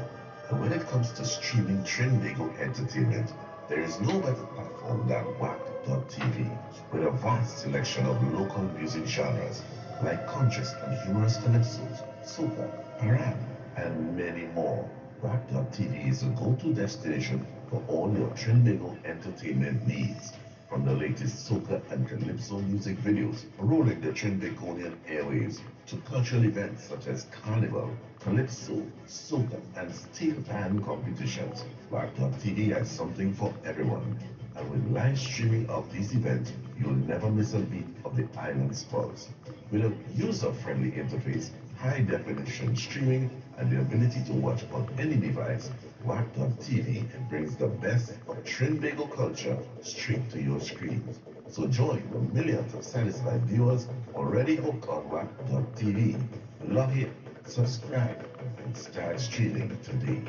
And when it comes to streaming Trinidad entertainment, there is no better platform than WACK.tv, with a vast selection of local music genres like conscious and humorous calypsos, soca, parade, and many more. WACK.tv is a go-to destination for all your Trinidad entertainment needs. From the latest soca and calypso music videos rolling the Trinidadian airwaves to cultural events such as Carnival, Calypso, soca, and steel band competitions, WACK.tv has something for everyone. And with live streaming of these events, you'll never miss a beat of the island's pulse. With a user-friendly interface, high-definition streaming, and the ability to watch on any device, WACK.tv brings the best of Trinidad culture straight to your screens. So join the millions of satisfied viewers already hooked on WACK.tv. Log in, subscribe, and start streaming today.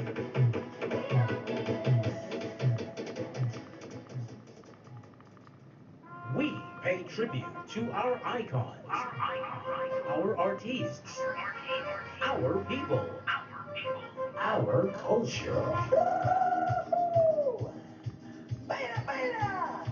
We pay tribute to our icons, our artists, our people, our culture. Baila, baila!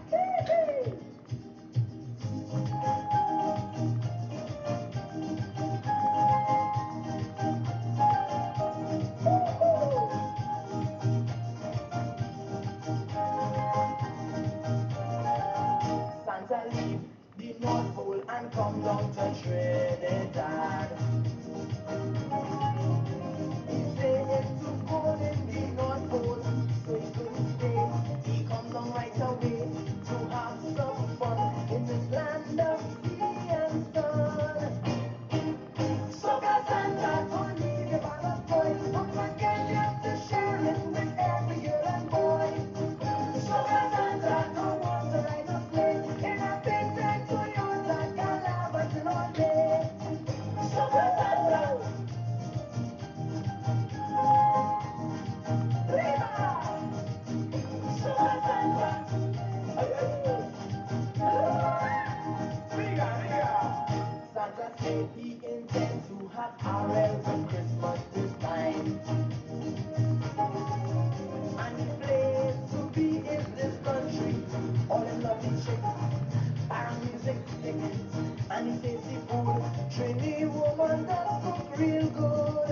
Santa leave the North Pole and come down to Trinidad. He say it's too cold in the North Pole, so he couldn't stay. He come down right away to have some fun in this land of sea and sun. Soca Santa, don't leave your ballast boy. Don't forget you have to share it with every girl and boy. Soca Santa, don't want to ride a sleigh in a big red Toyota Calabash all day. Soca Santa, Viva! Soca Santa, Santa said he intends to have RL for Christmas this time. And the place to be is this country. All them lovely chicks, our music stick. And he says the food, Trini woman does cook real good.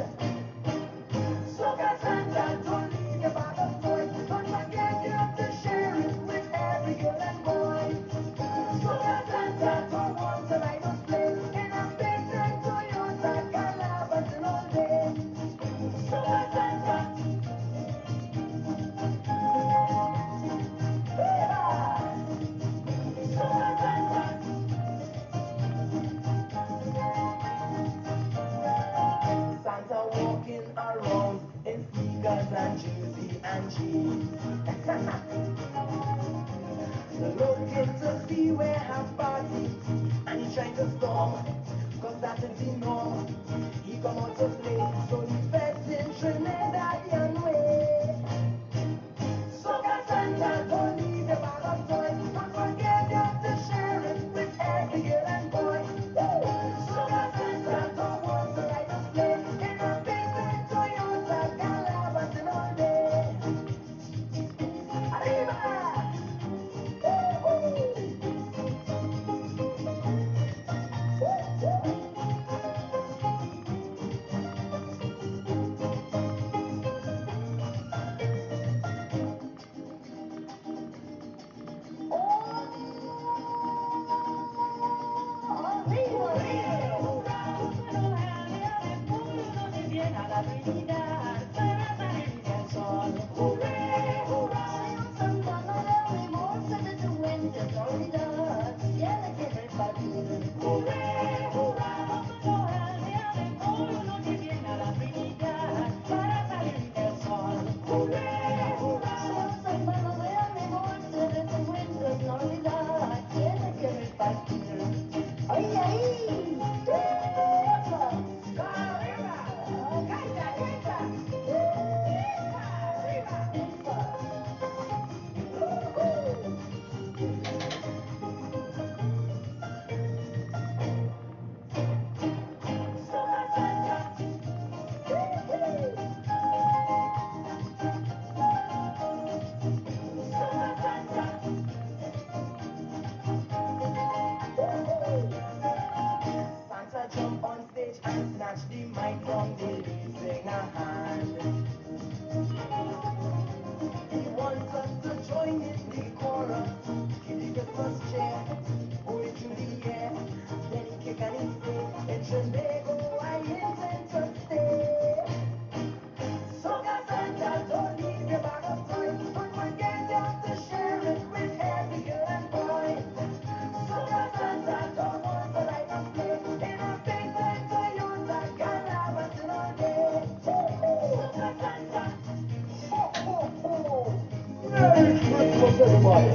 Soca Santa, don't leave your bag of toys. Don't forget you have to share it with every girl and boy. Soca Santa, don't want to ride a sleigh in a big red Toyota Calabash all day. Soca Santa, Viva! Soca Santa. Santa walking around in sneakers and jersey and jeans. Looking to see where her party, and he trying to storm, cause that is the norm. He come out to play, so he feds in Trinidadian way. Soca Santa, don't leave your bag of toys. Don't forget you have to share it with every girl and boy. Soca Santa, don't want to ride a sleigh in a big red Toyota Calabash all day. Arriba! Merry Christmas, everybody.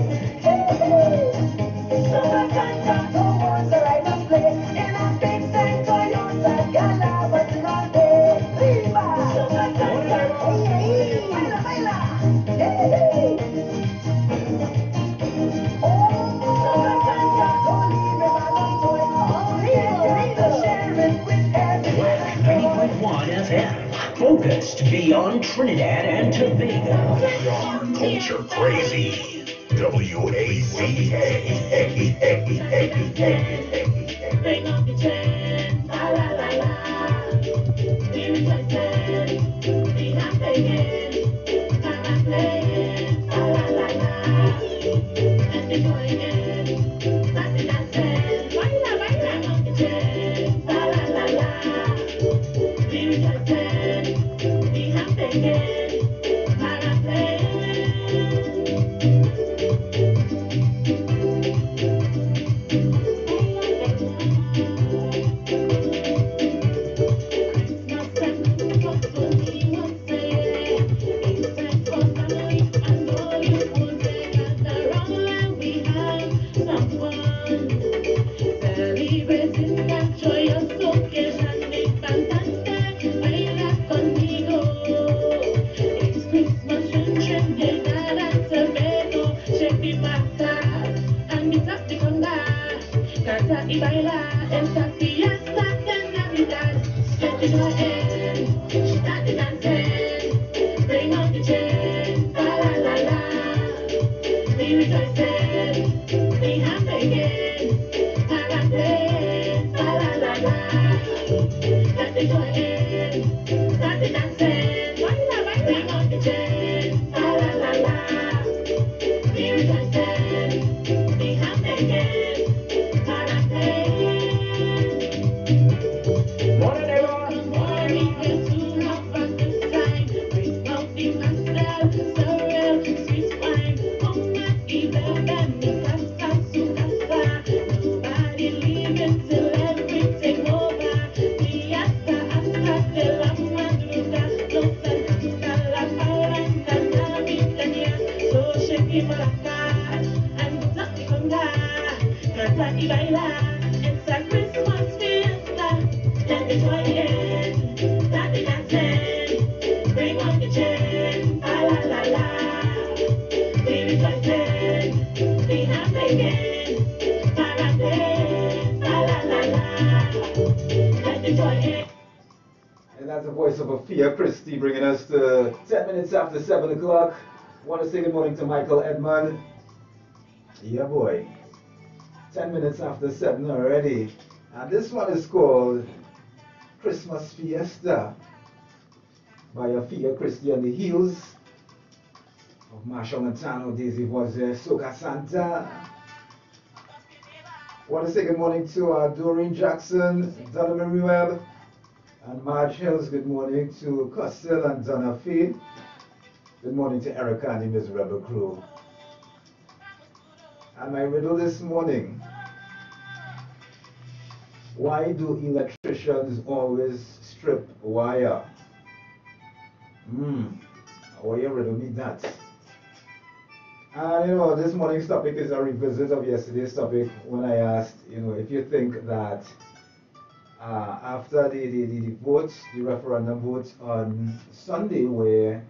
Super Santa, the words that I must play in a big Santa Toyota Gala Grande. Viva! Super Santa, hey, baila, baila. Hey, Super Santa, don't leave me by the toy. Oh, yeah, you need to share it with everyone. 90.1 FM. Focused beyond Trinidad and Tobago. We are culture crazy. WACK. Bring up the chain, la la la la. We rejoicing, we happy again. Mama playing, la la la la. And the boy again, party dancing, baila, baila. Bring up the chain, la la la la. We rejoicing, we happy again. Mama playing. Y baila esta fiesta de Navidad. Let the joy in, start the dancing, bring on the chain, la la la la. We rejoicing, we happy again, party, la la la la. Let the joy in, start the dancing, baila, baila, bring on the chain, la la la la. We rejoicing, we happy again. Y baila, it's a Christmas fiesta. Let the joy in, start the dancing, bring on the chain, la la la la. We rejoicing, we happy again, party, la la la la. Let the joy in. And that's the voice of Afia Christie bringing us to 10 minutes after 7 o'clock. Want to say good morning to Michael Edmund. Yeah, boy. 10 minutes after 7 already. And this one is called Christmas Fiesta by Afia Christie on the heels of Marshall Montano, Daisy Voice, Soca Santa. Want to say good morning to Doreen Jackson, Donna Marie Webb, and Marge Hills. Good morning to Costel and Donna Fee. Good morning to Erica and the Miserable Crew. And my riddle this morning: why do electricians always strip wire? Why you riddle me that? And you know, this morning's topic is a revisit of yesterday's topic when I asked, you know, if you think that after the votes, the referendum votes on Sunday, where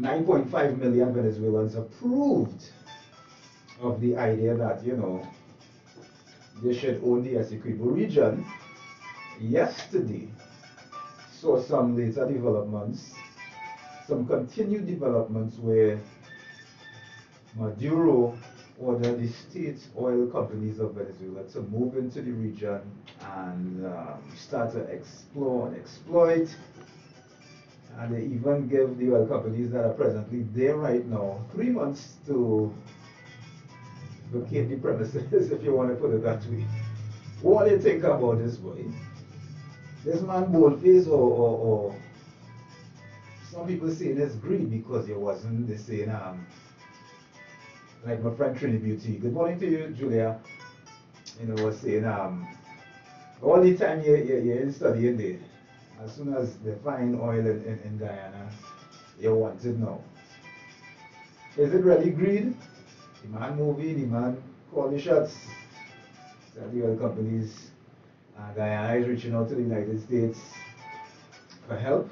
9.5 million Venezuelans approved of the idea that, you know, they should own the Essequibo region, yesterday saw some later developments, some continued developments where Maduro ordered the state oil companies of Venezuela to move into the region and start to explore and exploit. And they even give the oil companies that are presently there right now 3 months to vacate the premises, if you want to put it that way. What do you think about this, boy? This man boldface, or some people saying it's greed because it wasn't the same, like my friend Trinity Beauty. Good morning to you, Julia. You know, was saying all the time you're studying there, As soon as they find oil in Guyana, you want it now. Is it really greed? The man moving, the man call the shots. That the oil companies, Guyana is reaching out to the United States for help.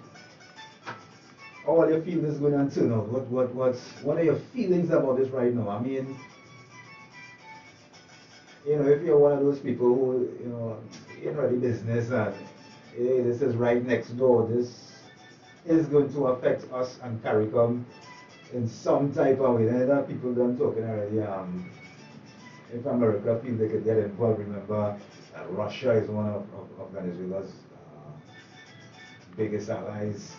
How are your feelings going on turn out? What are your feelings about this right now? I mean, if you're one of those people who, in ready business and hey, this is right next door, this is going to affect us and CARICOM in some type of way. There are people done talking already. If America feels they could get involved, remember Russia is one of Venezuela's biggest allies.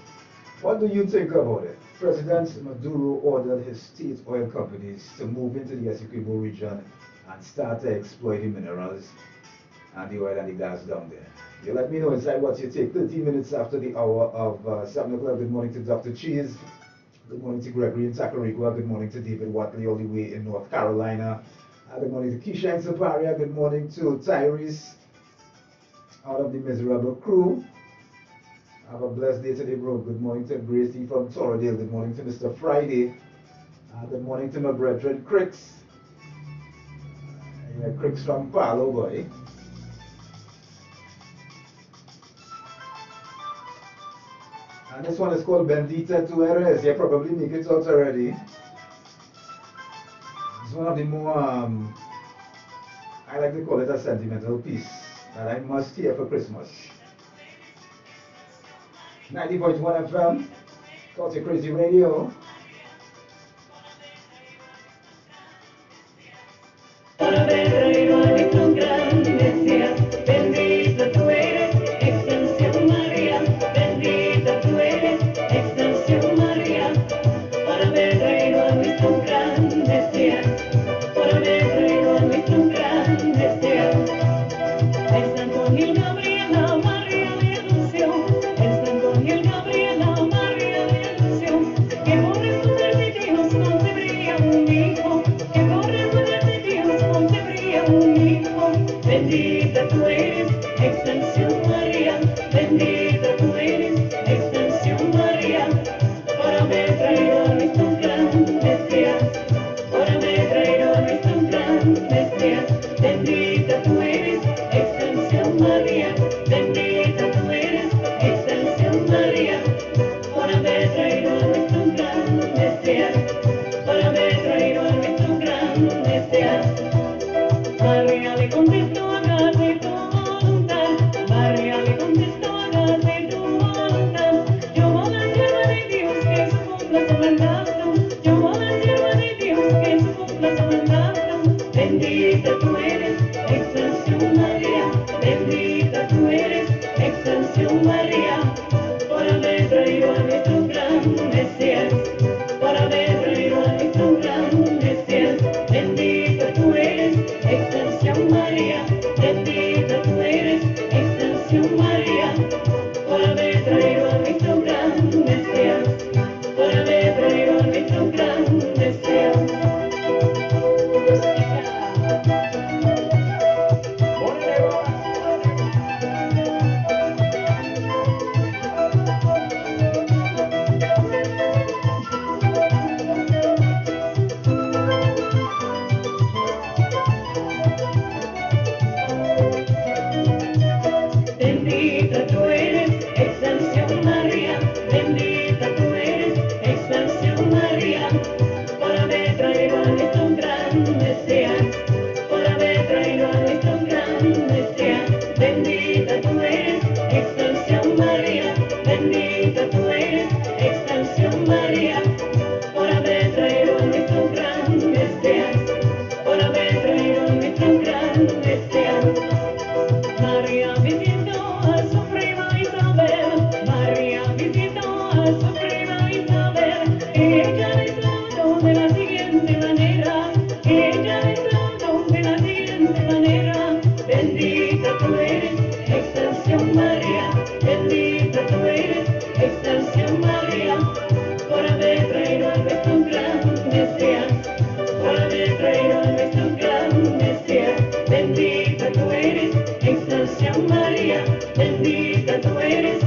What do you think about it? President Maduro ordered his state oil companies to move into the Essequibo region and start to exploit the minerals and the oil and the gas down there. You let me know inside what you take. 13 minutes after the hour of 7 o'clock. Good morning to Dr. Cheese. Good morning to Gregory in Tacarigua. Good morning to David Watley all the way in North Carolina. Good morning to Keisha in Saparia. Good morning to Tyrese out of the Miserable Crew. Have a blessed day today, bro. Good morning to Gracie from Torodale. Good morning to Mr. Friday. Good morning to my brethren, Cricks. Cricks from Palo, boy. And this one is called Bendita Tu Eres. You probably make it out already. It's one of the more, I like to call it a sentimental piece that I must hear for Christmas. 90.1 FM, Culture Crazy Radio. Bendita tú eres, extensión María, bendita tú eres, extensión María, por haber traído a nuestro gran Mesías, por haber traído a nuestro gran Mesías. El Santo Ángel Gabriel, la María de ilusión, el Santo Ángel Gabriel, la María de ilusión, que por el poder de Dios concebría un hijo, que por el poder de Dios concebría un hijo. Bendita tú eres, extensión María, bendita tú eres, extensión María, por haber traído a nuestro gran Mesías, por haber traído a nuestro gran Mesías. Bendita tú eres, extensión María, bendita tú eres, extensión María, por haber traído a nuestro gran Mesías, por haber traído a nuestro gran Mesías. María le contestó, hágase tu voluntad. María le contestó, hágase tu voluntad. Yo a la sierva de Dios que se cumpla su mandato. Yo a la sierva de Dios que se cumpla su mandato. Bendita tú eres, extensión María. Bendita tú eres, extensión María. Por haber traído a nuestro gran Mesías. Por haber traído a nuestro gran Mesías. Bendita tú eres, extensión María, bendita tú eres, extensión María, por haber traído a nuestro gran Mesías, por haber traído a nuestro gran Mesías. Bendita tú eres, extensión María, bendita tú eres, extensión María, por haber traído a nuestro gran Mesías, por haber traído a nuestro gran Mesías. Bendita tú eres, extensión María, bendita tú eres, extensión María, por haber traído a nuestro gran Mesías, por haber traído a nuestro gran Mesías. María visitó a su prima Isabel, María visitó a su prima Isabel, y ella le saludó de la siguiente manera, y ella le saludó de la siguiente manera. Bendita tú eres, extensión María, bendita tú eres, extensión María, por haber traído a nuestro gran Mesías, por haber traído a nuestro gran Mesías. Bendita tú eres, extensión María, bendita tú eres,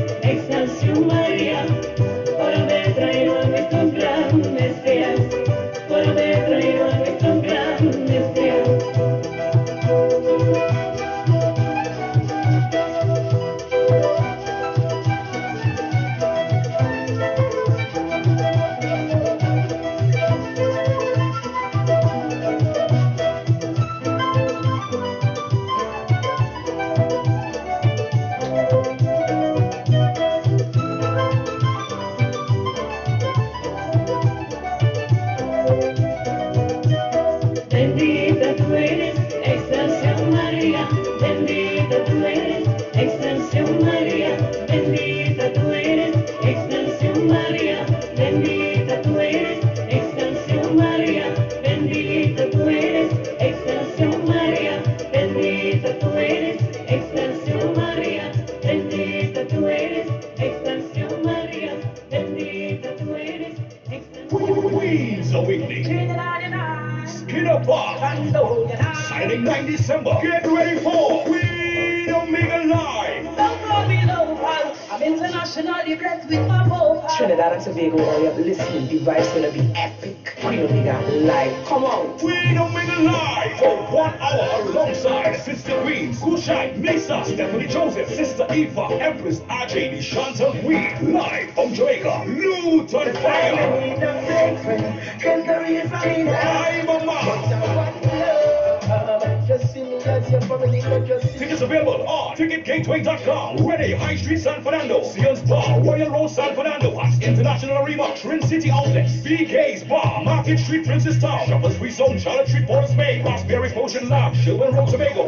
Park. Saturday 9 December. Get ready for We Don't Make a Live. I'm internationally blessed with my vocal. Trinidad and Tobago area, listen, the vibe's gonna be epic. We don't need that live. Come on. We Don't Make a Live for 1 hour alongside Sister Queen, Kushai, Mesa, Stephanie Joseph, Sister Eva, Empress, RJ, Chantal Queen, live from Jamaica, Luton Fire. Hi, Mama. Tickets available on ticketgateway.com. Ready, High Street San Fernando, Sears Bar, Royal Road San Fernando, at International Arena, Trin City Outlets, BK's Bar, Market Street, Princess Town, Shoppers Free Zone, Charlotte Street, Forest Bay, Raspberry Potion Lab, Shelburne Road, Tobago.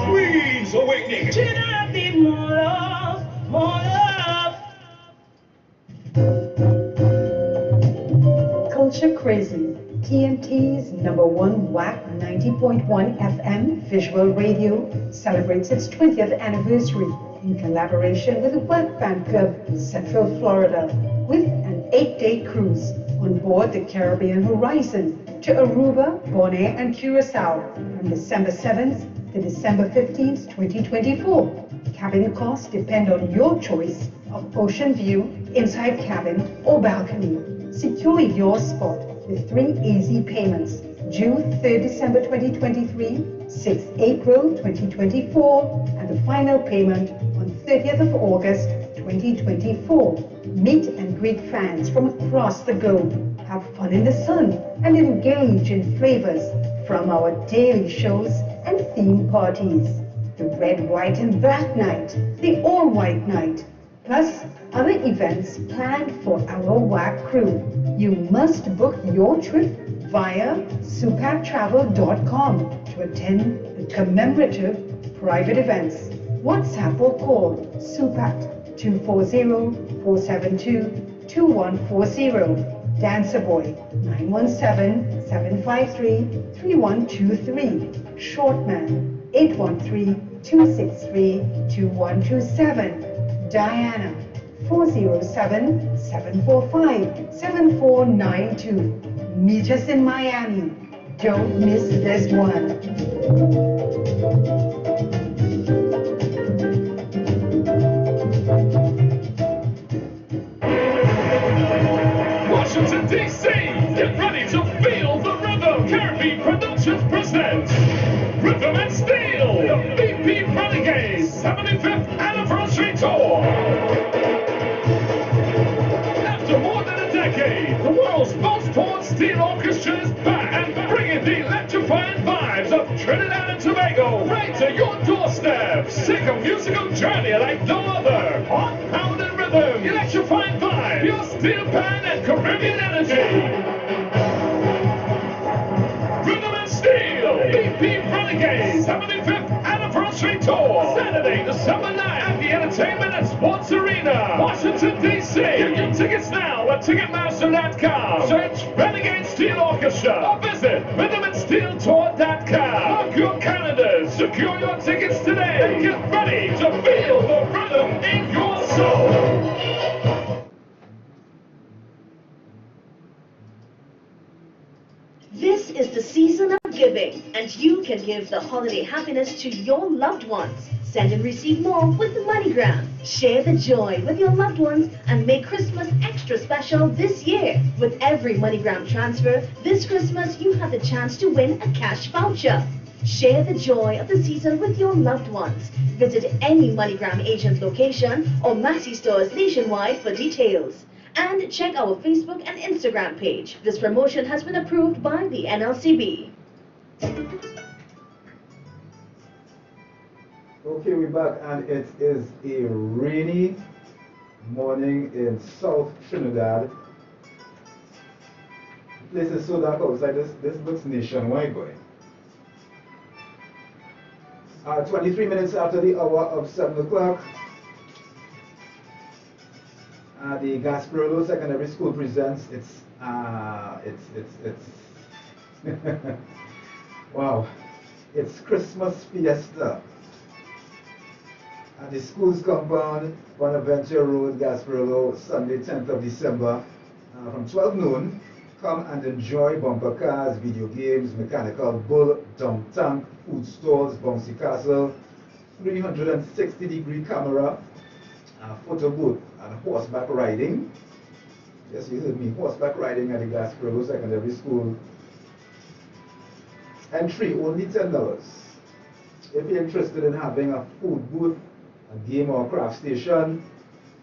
Queen's Awakening. More love, more love. Culture Crazy, TNT's #1 WACK 90.1 FM visual radio, celebrates its 20th anniversary in collaboration with the WACK Fan Club Central Florida, with an 8-day cruise on board the Caribbean Horizon to Aruba, Bonaire, and Curacao from December 7th to December 15th, 2024. Cabin costs depend on your choice of ocean view, inside cabin, or balcony. Secure your spot with 3 easy payments, due 3rd December 2023, 6th April 2024, and the final payment on 30th of August 2024. Meet and greet fans from across the globe, have fun in the sun, and engage in flavors from our daily shows and theme parties. The Red, White, and Black Night, the All-White Night, plus other events planned for our WACK crew. You must book your trip via supactravel.com to attend the commemorative private events. WhatsApp or call Supat 240-472-2140. Dancer Boy 917-753-3123. Shortman 813-263-2127. Diana 407-745-7492. Meet us in Miami. Don't miss this one. Washington, D.C., get ready to feel the rhythm. Caribbean Productions presents Rhythm and Steel, the BP Renegades 75th Anniversary Tour. After more than a decade, the world's most torn steel orchestra is back and bringing the electrifying vibes of Trinidad and Tobago right to your doorstep. Take a musical journey like no other. Hot pounding rhythm, electrifying vibe, pure steel pan and Caribbean energy. Rhythm and Steel, BP Renegades 75th Anniversary Tour, Saturday, December 9th at the Entertainment and Sports Arena, Washington, D.C. Get your tickets now at Ticketmaster.com. Search Renegade Steel Orchestra or visit rhythmandsteeltour.com. Mark your calendars, secure your tickets today, and get ready to feel the rhythm in your soul. This is the season of giving, and you can give the holiday happiness to your loved ones. Send and receive more with the MoneyGram. Share the joy with your loved ones and make Christmas extra special this year. With every MoneyGram transfer, this Christmas you have the chance to win a cash voucher. Share the joy of the season with your loved ones. Visit any MoneyGram agent location or Massey stores nationwide for details. And check our Facebook and Instagram page. This promotion has been approved by the NLCB. Okay, we're back, and it is a rainy morning in South Trinidad. The place is so dark outside. This looks nationwide, boy. 23 minutes after the hour of 7 o'clock. The Gasparilla Secondary School presents its wow, it's Christmas Fiesta. at the school's compound, Bonaventure Road, Gasparillo, Sunday, 10th of December, from 12 noon. Come and enjoy bumper cars, video games, mechanical bull, dump tank, food stalls, bouncy castle, 360-degree camera, photo booth, and horseback riding. Yes, you heard me, horseback riding at the Gasparillo Secondary School. Entry only $10. If you're interested in having a food booth, a game or craft station,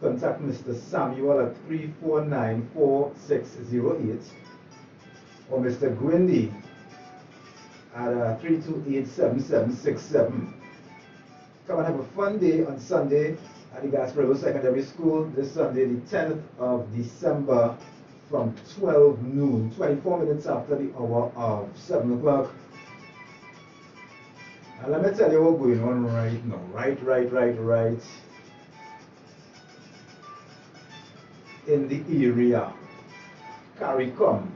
contact Mr. Samuel at 349-4608 or Mr. Gwindy at 328-7767. Come and have a fun day on Sunday at the Gasparillo Secondary School this Sunday, the 10th of December from 12 noon, 24 minutes after the hour of 7 o'clock. And let me tell you what's going on right now. Right. In the area, CARICOM.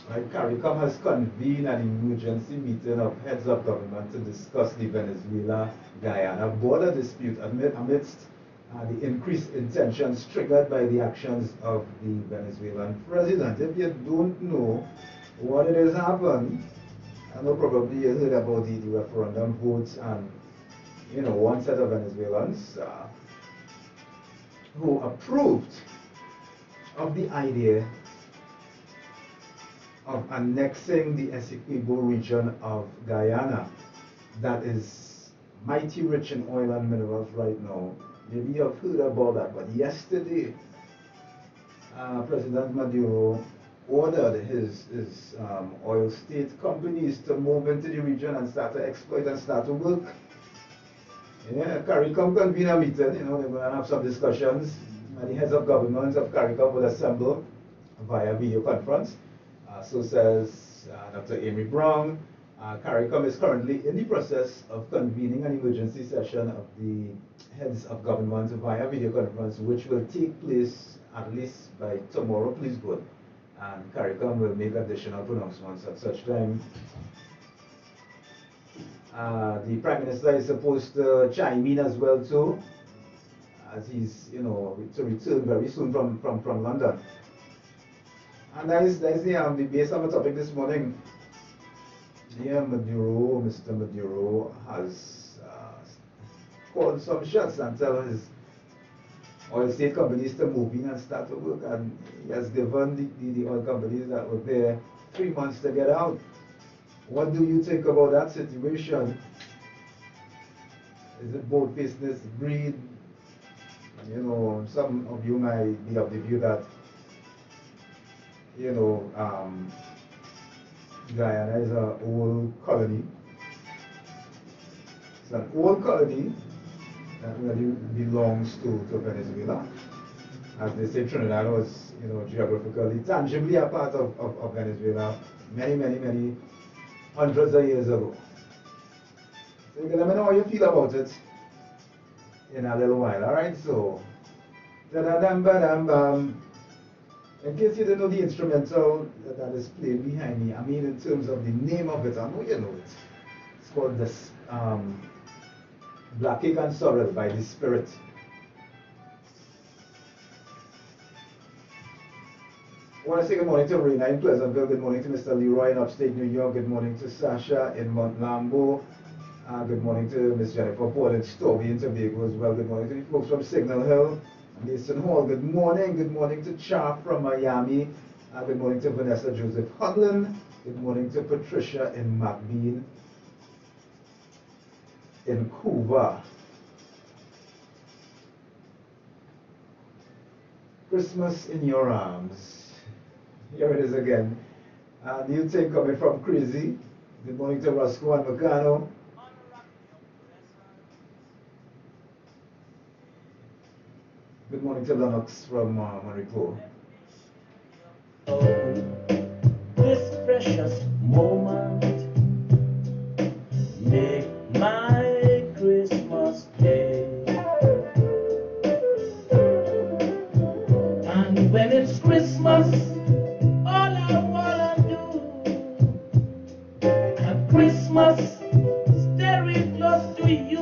Right, CARICOM has convened an emergency meeting of heads of government to discuss the Venezuela-Guyana border dispute amidst the increased tensions triggered by the actions of the Venezuelan president. If you don't know what it has happened, I know probably you heard about the referendum votes, and one set of Venezuelans who approved of the idea of annexing the Essequibo region of Guyana that is mighty rich in oil and minerals right now. Maybe you've heard about that, but yesterday President Maduro ordered his oil state companies to move into the region and start to exploit and start to work. Yeah, CARICOM convened a meeting, they're going to have some discussions. The heads of governments of CARICOM will assemble via video conference. So says Dr. Amy Brown. CARICOM is currently in the process of convening an emergency session of the heads of government via video conference, which will take place at least by tomorrow, please God. And CARICOM will make additional pronouncements at such time. The Prime Minister is supposed to chime in as well too, as he's to return very soon from London. And that is the base of the topic this morning. Mr. Maduro has called some shots and tell his oil state companies to move in and start to work, and he has given the oil companies that were there 3 months to get out. What do you think about that situation? Is it both business greed? Some of you might be of the view that Guyana is an old colony. It's an old colony that really belongs to Venezuela. As they say, Trinidad was, geographically, tangibly a part of Venezuela many hundreds of years ago. So you can let me know how you feel about it in a little while, alright? So, da-da-dam-ba-dam-bam. In case you didn't know the instrumental that is playing behind me, I mean in terms of the name of it, I know you know it. It's called this Black Cake and Sorrel by The Spirit. I want to say good morning to Rena in Pleasantville, good morning to Mr. Leroy in upstate New York, good morning to Sasha in Mount Lambo, good morning to Miss Jennifer Paul in Storby in Tobago as well, good morning to the folks from Signal Hill, Mason Hall, good morning to Cha from Miami, good morning to Vanessa Joseph Hudlin, good morning to Patricia in McBean, in Cuba. Christmas in your arms. Here it is again. New thing coming from Crazy. Good morning to Roscoe and Meccano. Good morning to Lennox from Marico. This precious moment make my Christmas day. And when it's Christmas, all I wanna do at Christmas, stay real close to you.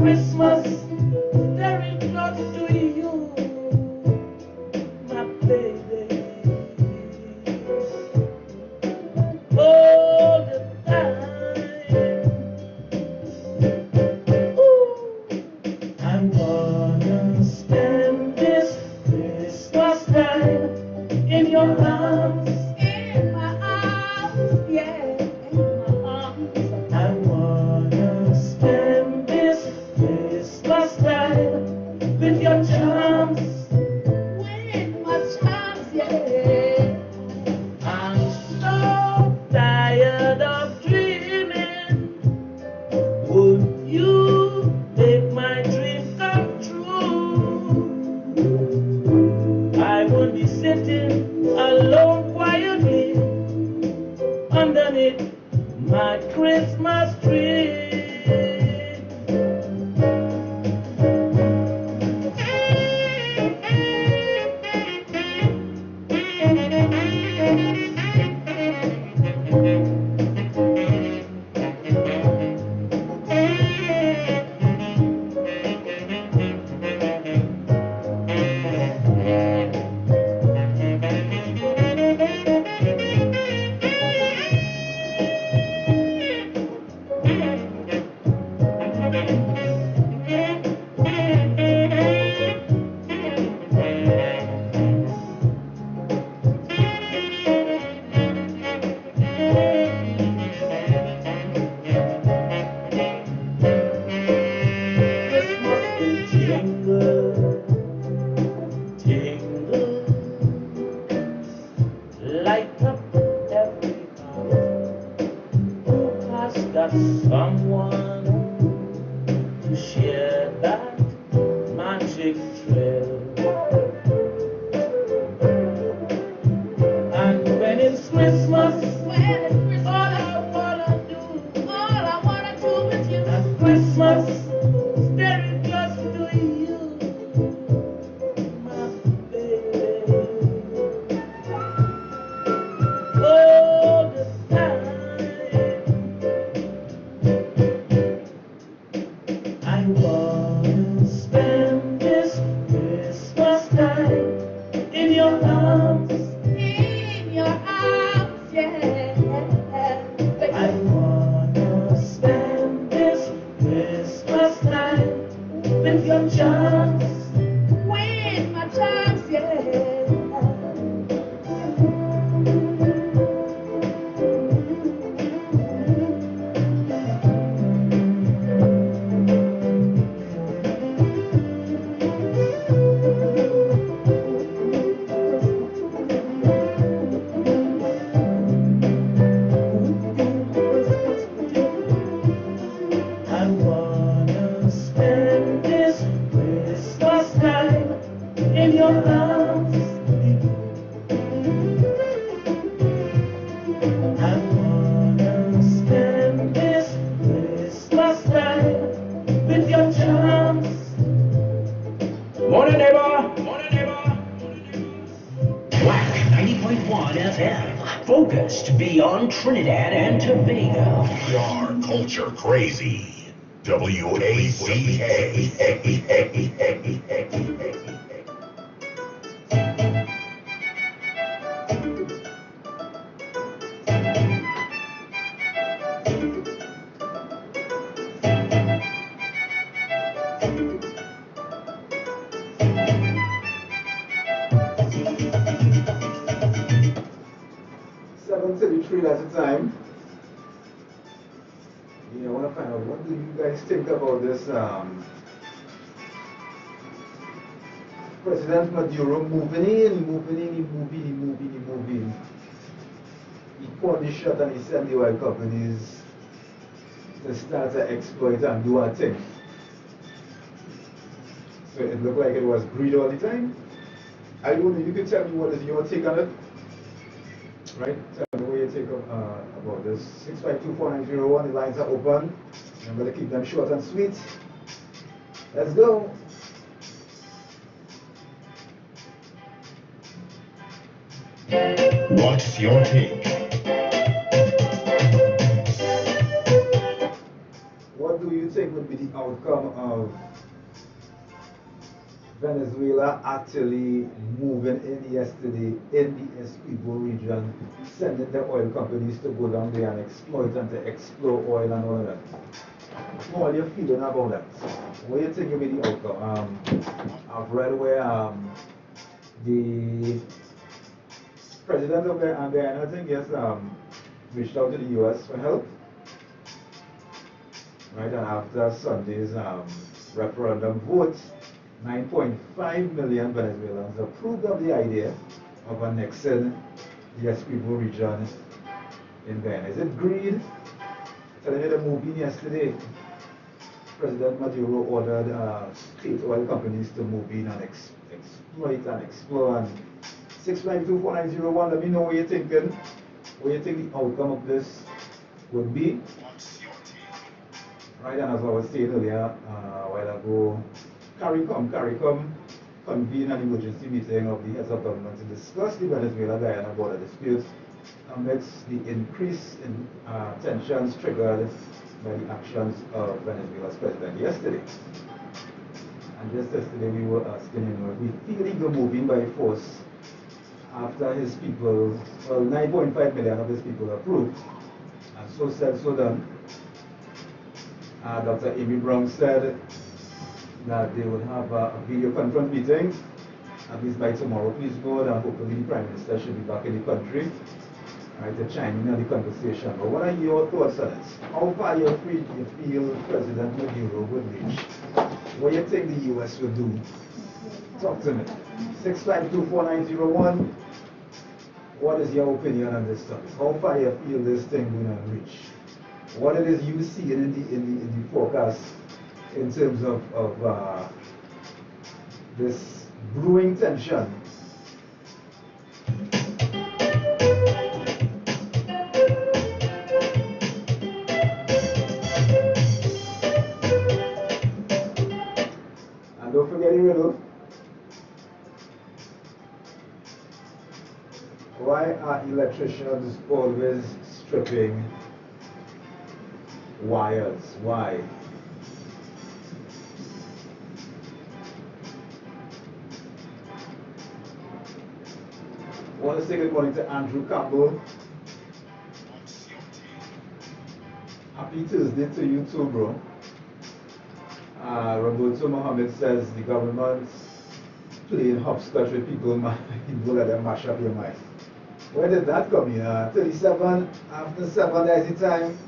Christmas, very close to you, my baby. All the time. Ooh. I wanna spend this Christmas time in your arms. In my arms, yeah, in my arms. I wanna spend this Christmas time with your charms. With my charms, yeah. I'm so tired of dreaming. Would you make my dream come true? I would be sitting alone quietly underneath my Christmas tree. Christmas will jingle, jingle, light up every heart. Who has got someone to share that magic thrill? And when it's Christmas, all I wanna do with you, at Christmas, very close to you, my baby. All the time. I wanna spend this Christmas time in your arms. In your arms, yeah. I wanna spend this Christmas time with your charms. With my charms, yeah. I wanna spend this Christmas time in your arms. I wanna spend this Christmas time with your charms. Morning, neighbor. Morning, neighbor. WACK 90.1 FM. Focused beyond Trinidad and Tobago. We are culture crazy. WACK. That's the time. Yeah, I want to find out, what do you guys think about this President Maduro moving in. He called the shot and he sent the oil companies to start to exploit and do a thing. So it looked like it was greed all the time. I don't know, you can tell me what is your take on it? Right? Tell me what you think about this. 6524901, the lines are open. Remember to keep them short and sweet. Let's go. What's your take? What what do you think would be the outcome of Venezuela actually moving in yesterday in the Essequibo region, sending the oil companies to go down there and exploit and to explore oil and all of that? How are you feeling about that? What do you think will be the outcome? I've read where the president of Guyana, I think, yes, reached out to the US for help. Right, and after Sunday's referendum vote, 9.5 million Venezuelans approved of the idea of annexing the Essequibo region in Guyana. Is it greed? Telling you the movie yesterday, President Maduro ordered state oil companies to move in and exploit and explore. And 6924901, let me know what you're thinking. What you think the outcome of this would be. Right, and as I was saying earlier, a while ago, CARICOM convened an emergency meeting of the heads of government to discuss the Venezuela-Guyana border dispute amidst the increase in tensions triggered by the actions of Venezuela's president yesterday. And just yesterday we were asking him if we feel he go moving by force after his people, well, 9.5 million of his people approved. And so said, so done. Dr. Amy Brown said that they would have a video conference meeting, at least by tomorrow, please God, and hopefully the Prime Minister should be back in the country, right, to chime in on the conversation. But what are your thoughts on it? How far you feel President Maduro would reach? What do you think the US will do? Talk to me. 6524901. What is your opinion on this topic? How far you feel this thing going to reach? What it is you see in the forecast in terms of this brewing tension? And don't forget the riddle. Why are electricians always stripping wires? Why? I want to say good morning to Andrew Campbell. Happy Tuesday to you too, bro. Roberto Mohammed says the government playing hopscotch with people, people let them mash up your mind. Where did that come in? 37 after 7, that's the time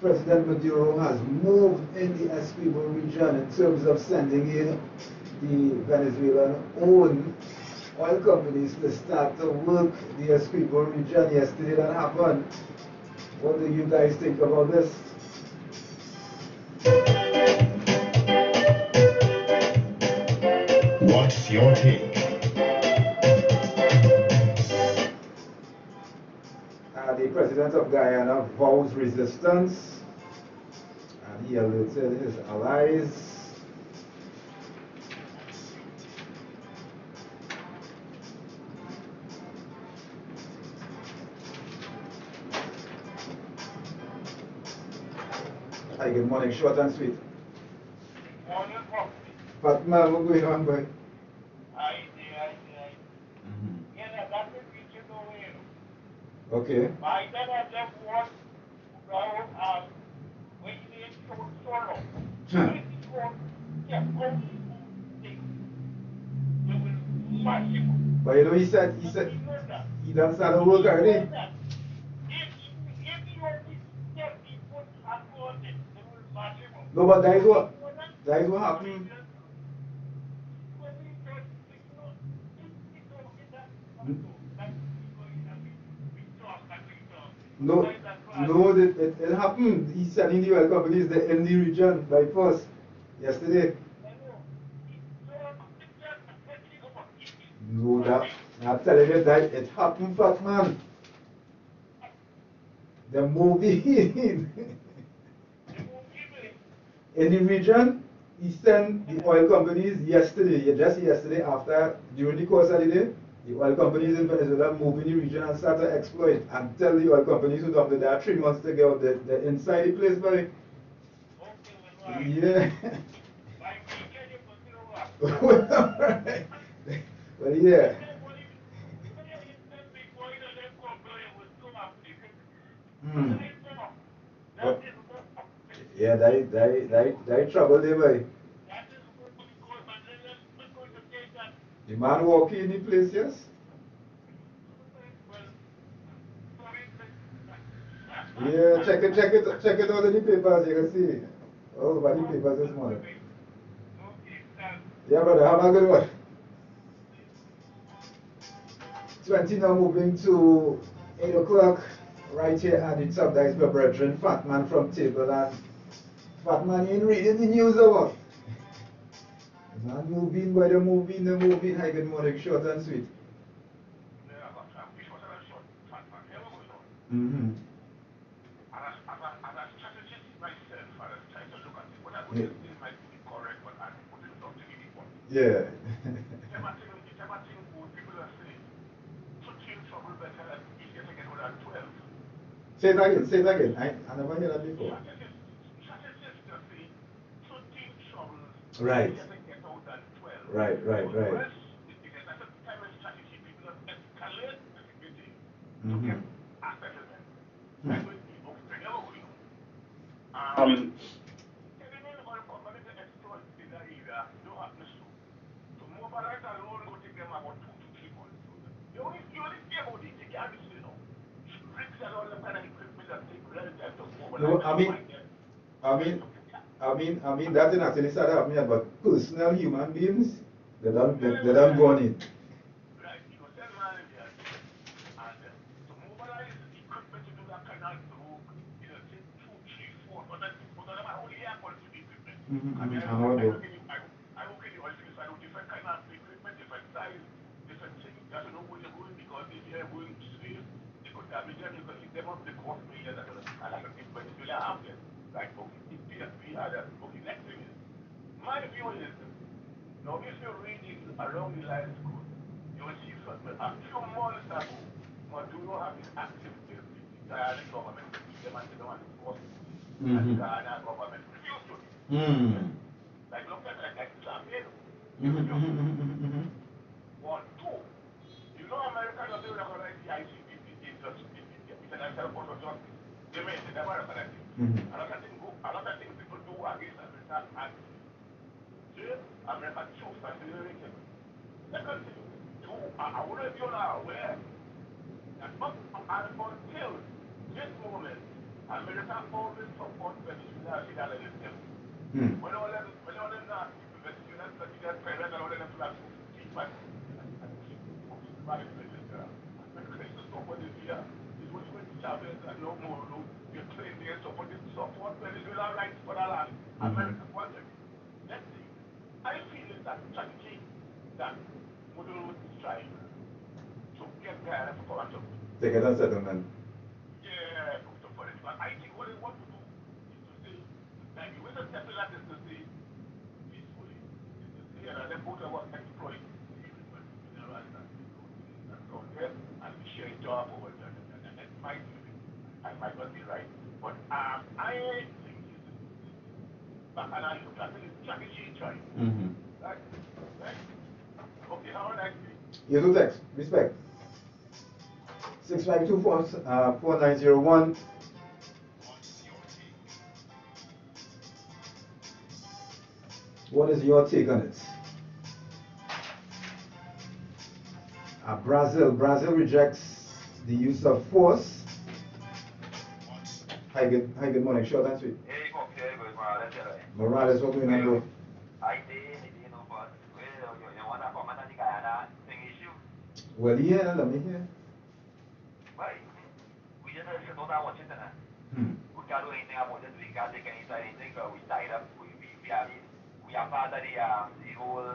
President Maduro has moved in the Essequibo region in terms of sending in the Venezuelan-owned oil companies to start to work the Essequibo region. Yesterday that happened. What do you guys think about this? What's your take? The president of Guyana vows resistance, and he alerted his allies. Hi, good morning, short and sweet. Morning, Prof. But man, what's going on, boy? I see. Yeah, that's the feature over here. Okay. I then have left one when you need to solo. This is called, yeah, massive. But you know, he said, he done started work already. No, but that is what happened. No, it happened. He said in the oil companies, the in the region by force yesterday. No, that I'm telling you that it happened, fat man. The movie in the region, he sent the oil companies yesterday, just yesterday after, during the course of the day, the oil companies in Venezuela move in the region and start to exploit and tell the oil companies who dumped it, there are 3 months to get out the inside the place, boy. Yeah. Alright. Well, yeah. Hmm. But, yeah, they trouble there, boy. The man walking in the place, yes? Yeah, check it out in the papers, you can see. All over the papers this morning. Yeah, brother, have a good one. 20 now moving to 8 o'clock. Right here at the top, that is my brethren, Fat Man from Table. And Fat Man ain't reading the news about. Man moving, boy, they're moving. Hi, good morning, short and sweet. Mm-hmm. Yeah. Say it again. I never heard that before. Right. Right. Mm-hmm. No, I mean, that didn't actually start happening, but personal human beings, they don't go on it. Mm-hmm. I know it. My view is, now if you're reading along the lines, you will see a few months ago, Maduro have been active with the Guyana government, them and the one force, and the Guyana government refused to. Like, look at it, like Zambia. One, two, you know America doesn't recognize the ICC International Court of Justice. They never recognize it. A lot of things people do against America, and America choose to deliver it. Second thing, I wonder if you're not aware that until this moment, America always supports Venezuela in that election. When all them not Venezuela, Venezuela, Pereira, and all them flat keep back. No more, no, you're claiming they support Venezuela rights for the land. America wants it. Let's see. I feel it's that strategy that Maduro is trying to get Guyana to come and talk. They get a settlement. Yeah, for it. But I think what they want to do is to say, that the way to settle that is to say, peacefully, is to say, and then both of us exploit and we share a job over there. And that might be, I might not be right. But I think and I look at it, strategy trying. Right? Okay, how would I say? You do text. Respect. 6524-4901. What is your take on it? Brazil rejects the use of force. Hi, good morning. Short and sweet. Hey, good Morales. Morales, what do you know? Well, yeah, let me hear. We just sit down watching that. We can't do anything about it. We can't take anything. We tied up. We are part of the whole.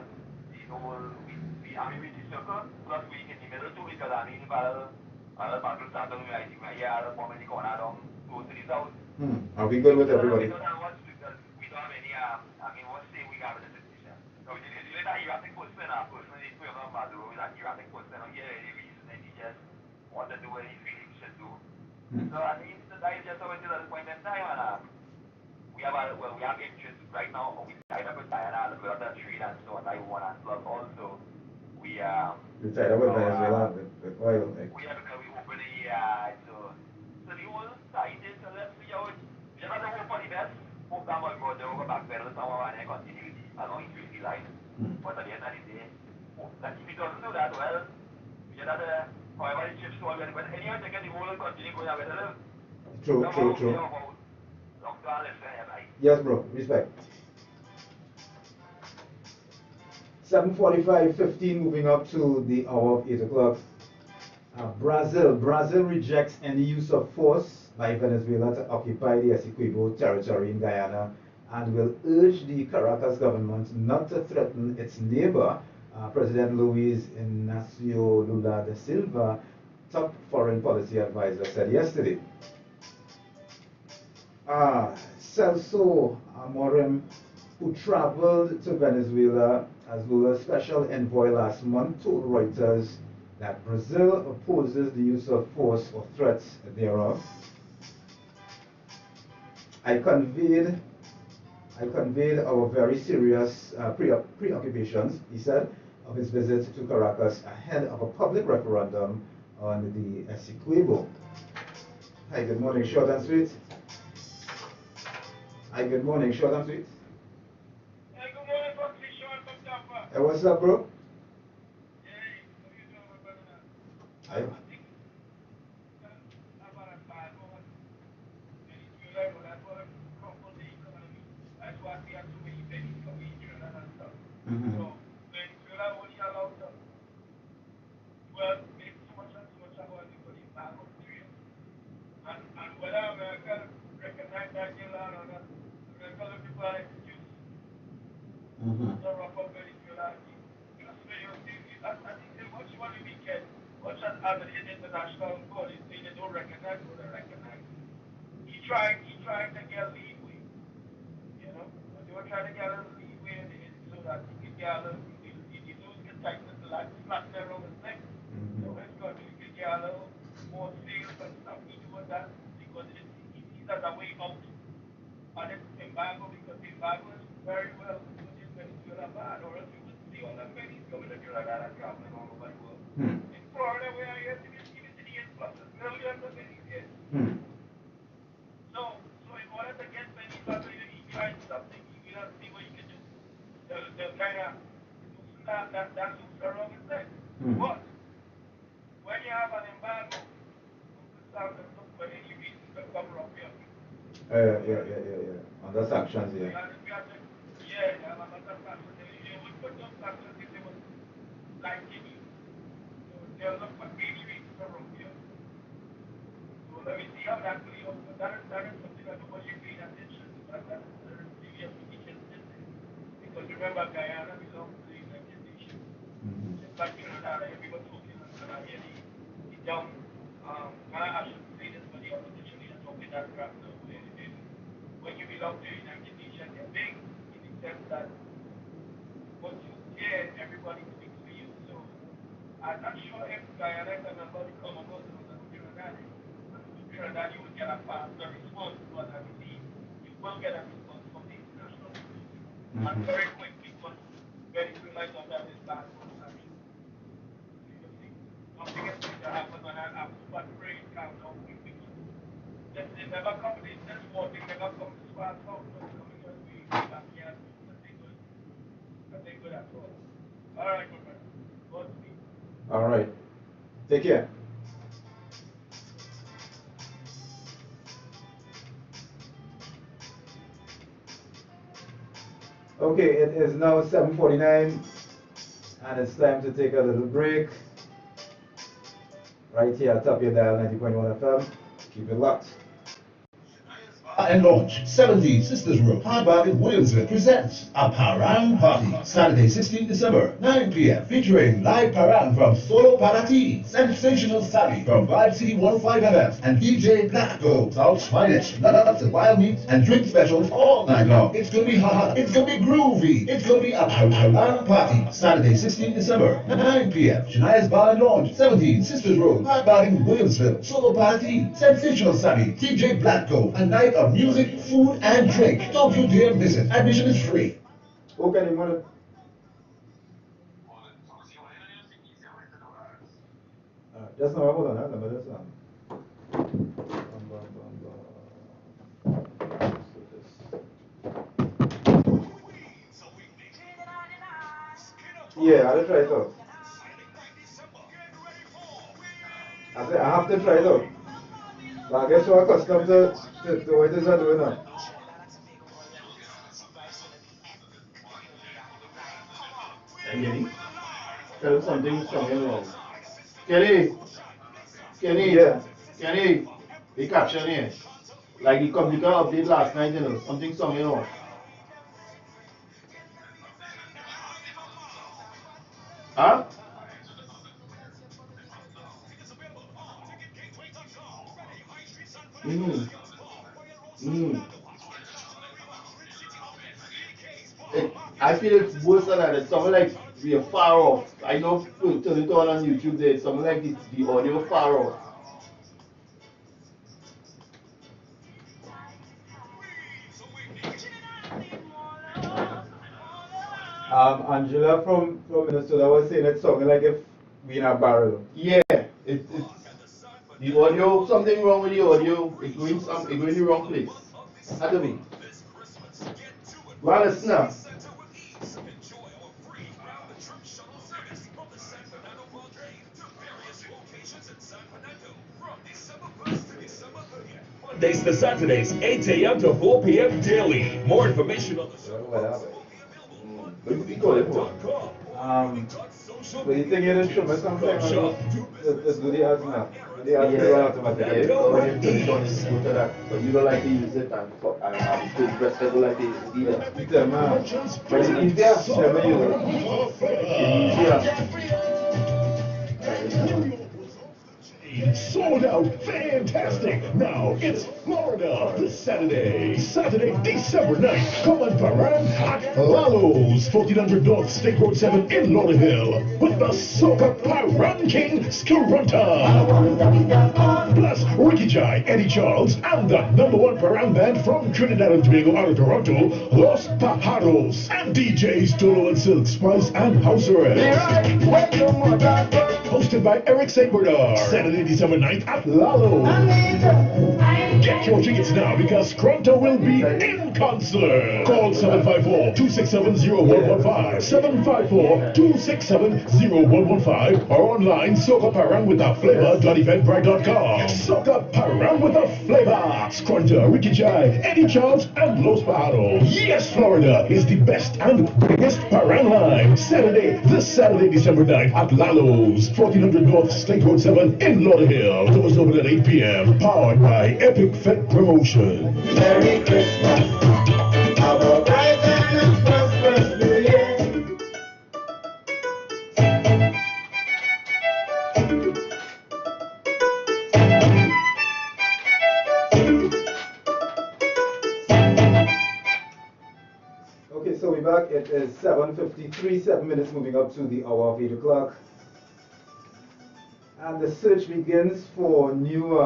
I mean, we circle. Plus, we in the middle too because I mean, other battle started. We are the moment you go down, go to the south. Are we good with everybody? We don't have any. I mean, what say we have in the situation? So the erratic person, personally, we are not Maduro. That erratic person, here any reason, and he just want to do what he feels he should do. So I mean, that is just how it is at this point in time, and we we have interest right now. We tied up with Diana, we got that trade and so on. I want and plus also we You tied up with Venezuela with oil. Like. we have because we open the so the whole site is so let's see how it just have to hope for the best. Hope that much more they will go back better some more and continue along the line. But at the end of the day, that if it doesn't do that well, we just have to however the chips fall but anyhow they can the whole continue going a better. True. Yes, bro. Respect. 7:45, moving up to the hour of 8 o'clock. Brazil rejects any use of force by Venezuela to occupy the Essequibo territory in Guyana and will urge the Caracas government not to threaten its neighbor, President Luis Inacio Lula da Silva, top foreign policy advisor, said yesterday. Celso Amorim, who traveled to Venezuela as Lula's special envoy last month, told Reuters that Brazil opposes the use of force or threats thereof. I conveyed our very serious preoccupations, he said, of his visit to Caracas ahead of a public referendum on the Essequibo. Hi, good morning, short and sweet. Hi, good morning, short and sweet. Hey, good morning, Foxy, short from Tampa. Hey, what's up, bro? Hey, what are you doing, my brother? Hi. That's why we have so many babies coming in Trinidad and stuff. Mm-hmm. So, Venezuela only allowed them 12, maybe too much about it for the back of 3 years. And whether America recognize that deal or not, America look people are excuse. So rough up Venezuela. Just I think they much more the weekend, much as the international bodies say they don't recognize what they recognize. He tried to get leeway. You know, but they were trying to get a leeway so that he could get a little, if he lose the tightness, like slap them around his neck. So his country could get a little more sales and stuff. He doing that because he's at a way out on this embargo because the embargo is very well within Venezuela bad, or else you would see all the pennies coming to Trinidad and traveling all over the world. In Florida, we are here to be even to the influxes, millions of pennies here. So in order to get pennies out of you, he tried something. You got to see what you can do. They'll kind of that loops around his neck. But when you have an embargo, you look for any reason to cover up your Yeah. Under sanctions, yeah. Yeah, under sanctions. They would put those sanctions if they were liking you. So they'll look for any reason to rob you. So let me see how that plays out. But that is something that nobody is paying attention to. That is very serious business. Because remember, Guyana belongs to the United Nations. Just like Trinidad, everybody talking on the down. I shouldn't say this, but the opposition is talking that crap now. When you belong to the United Nations, they're big in the sense that once you there, everybody speaks for you. So I'm not sure if Guyana is another Commonwealth or Trinidad. Trinidad, you will get a faster response, but I believe you will get a response from the international community. And very quick because Venezuela is under this bad transaction. Nothing is going to happen, and I'm super praying calm down quickly. They never come, this war thing never comes this far south, but it's coming as we back here. Nothing good at all. All right, my friend. God speed. All right. Take care. Okay, it is now 7:49, and it's time to take a little break. Right here at top of your dial 90.1 FM. Keep it locked. And launch 70 Sisters Road, Hardback in Williamsville presents a Parang Party, Saturday 16 December, 9 p.m. featuring live Parang from Solo Parati, Sensational Sally from Vibe City 105 FM, and DJ Black Go, South's finest, nuts and wild meat, and drink specials all night long. It's gonna be hot, it's gonna be groovy, it's gonna be a Parang Party, Saturday 16 December, 9 p.m. Shania's Bar and Launch, 17 Sisters Road, Hardback in Williamsville, Solo Parati, Sensational Sally, DJ Black Go, a night of music, food, and drink. Don't you dare miss it. Admission is free. Okay, you want to? Just now, hold on, number this one. Yeah, I'll try it out. I said, I have to try it out. But I get so accustomed to what it is I'm doing now. Hey, Kenny, tell us something wrong. Kenny, Yeah. Kenny, the caption here. Like the computer update last night, something wrong. Huh? I feel it's worse than that. It's something like we are far off. I know turn it on YouTube there. It's something like the audio far off. Angela from Minnesota was saying it sounded like if we in a barrel. Yeah, it's the audio, something wrong with the audio. It's going the wrong place. Had to be. Well, listen now. Mondays to Saturdays, 8 a.m. to 4 p.m. daily. More information on the show. But you think you're show me something? Let's do the ads now. Do the ads automatically. But you don't like to use it, and the rest don't like to use it either. It's man. But it's easier. Never use it. Sold out, fantastic. Now it's Florida this Saturday, December 9th. Come on, Paran at Lalo's, 1400 North State Road 7 in Lauderdale, with the Soca Paran King Skurunta. Plus Ricky Jai, Eddie Charles, and the #1 Paran band from Trinidad and Tobago out of Toronto, Los Pajaros, and DJs Dolo and Silk, Spice, and House Arrest. Hosted by Eric St. Bernard. Saturday, December 9th at Lalo. Get your tickets now because Scrunto will be in concert. Call 754-267-0115, 754-267-0115, or online socaparanwithaflavor.eventbrite.com. Soca Paran with a Flavor. Scrunto, Ricky Jai, Eddie Charles, and Los Pajaros. Yes, Florida is the best and biggest Paran line. This Saturday, December 9th at Lalo's, 1400 North State Road 7 in Lauderdale. Doors open at 8 p.m. Powered by Epic Fed Promotion. Merry Christmas. Have a bright and prosperous New Year. Okay, so we're back. It is 7:53, 7 minutes moving up to the hour of 8 o'clock. And the search begins for a new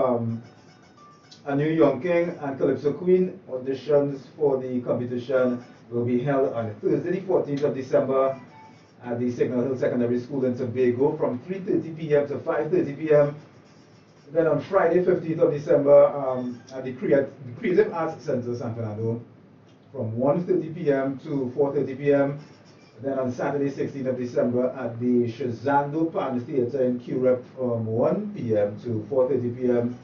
Young King and Calypso Queen. Auditions for the competition will be held on Thursday, the 14th of December at the Signal Hill Secondary School in Tobago from 3:30 p.m. to 5:30 p.m. Then on Friday, 15th of December at the Creative Arts Center, San Fernando, from 1:30 p.m. to 4:30 p.m. Then on Saturday, 16th of December at the Shazando Pan Theatre in Curep from 1 p.m. to 4:30 p.m.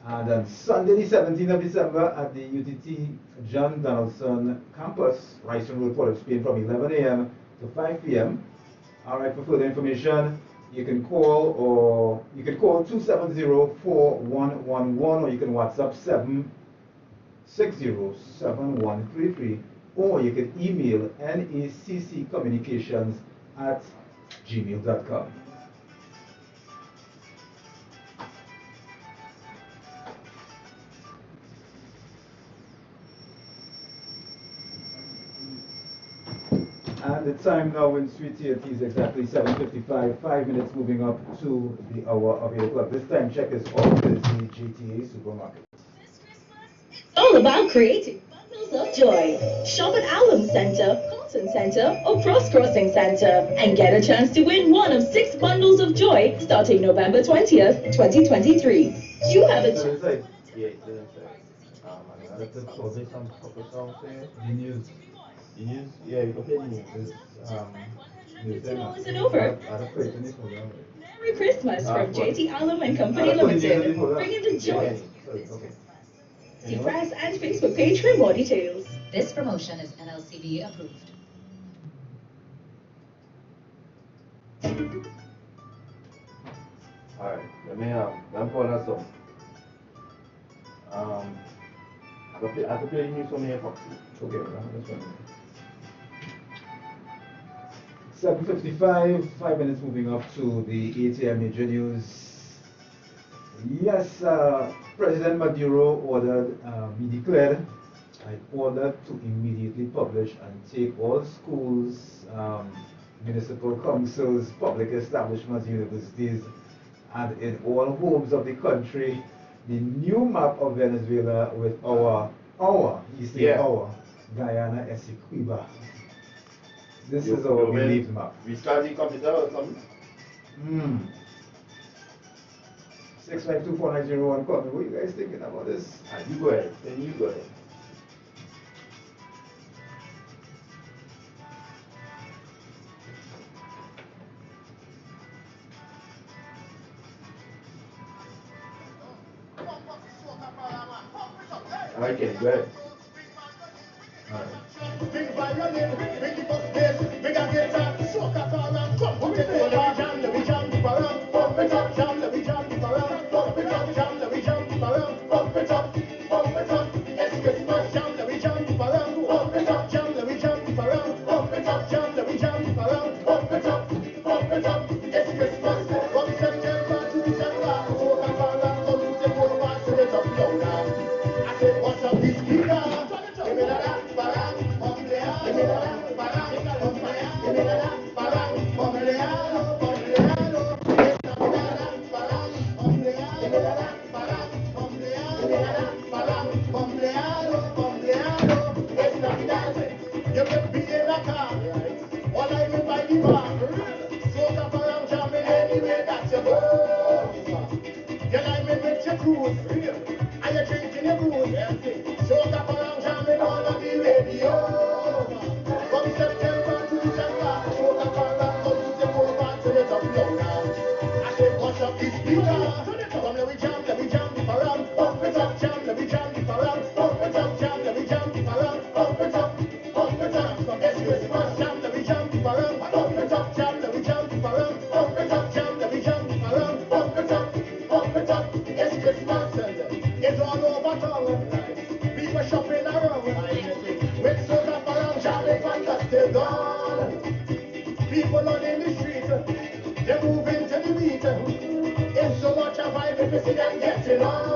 And on Sunday, the 17th of December at the UTT John Donaldson Campus, Riceton Road, Port of Spain from 11 a.m. to 5 p.m. All right, for further information, you can call 270-4111 or you can WhatsApp 760-7133. Or you can email naccommunications@gmail.com. And the time now in Sweet TNT is exactly 7:55, 5 minutes moving up to the hour of 8 o'clock. This time check is all courtesy GTA Supermarket. This Christmas, it's All about creating bundles of joy. Shop at Alum Center, Colton Center, or Cross Crossing Center and get a chance to win one of 6 bundles of joy starting November 20th, 2023. You have a chance. Yeah, it's inside. I like to play some couple songs there. The news. The news? Yeah, you can play the news. $50 and over. I'll play it in the program. Merry Christmas from JT Alum and Company Limited. Bringing the joy. Okay. See press and Facebook page for more details. This promotion is NLCB approved. Alright, let me pull that song. I have to play the news from here, Foxy. Okay, that's fine. 7:55, 5 minutes moving up to the 8 a.m. major news. Yes, President Maduro he declared, I ordered to immediately publish and take all schools, municipal councils, public establishments, universities, and in all homes of the country, the new map of Venezuela with our Guyana Essequiba. This is our believed map. We start the computer or something? 6524901, call me. What are you guys thinking about this? You go ahead. Then you go ahead. Alright, Kenny, go ahead. It's so much of vibe, if you see them getting on.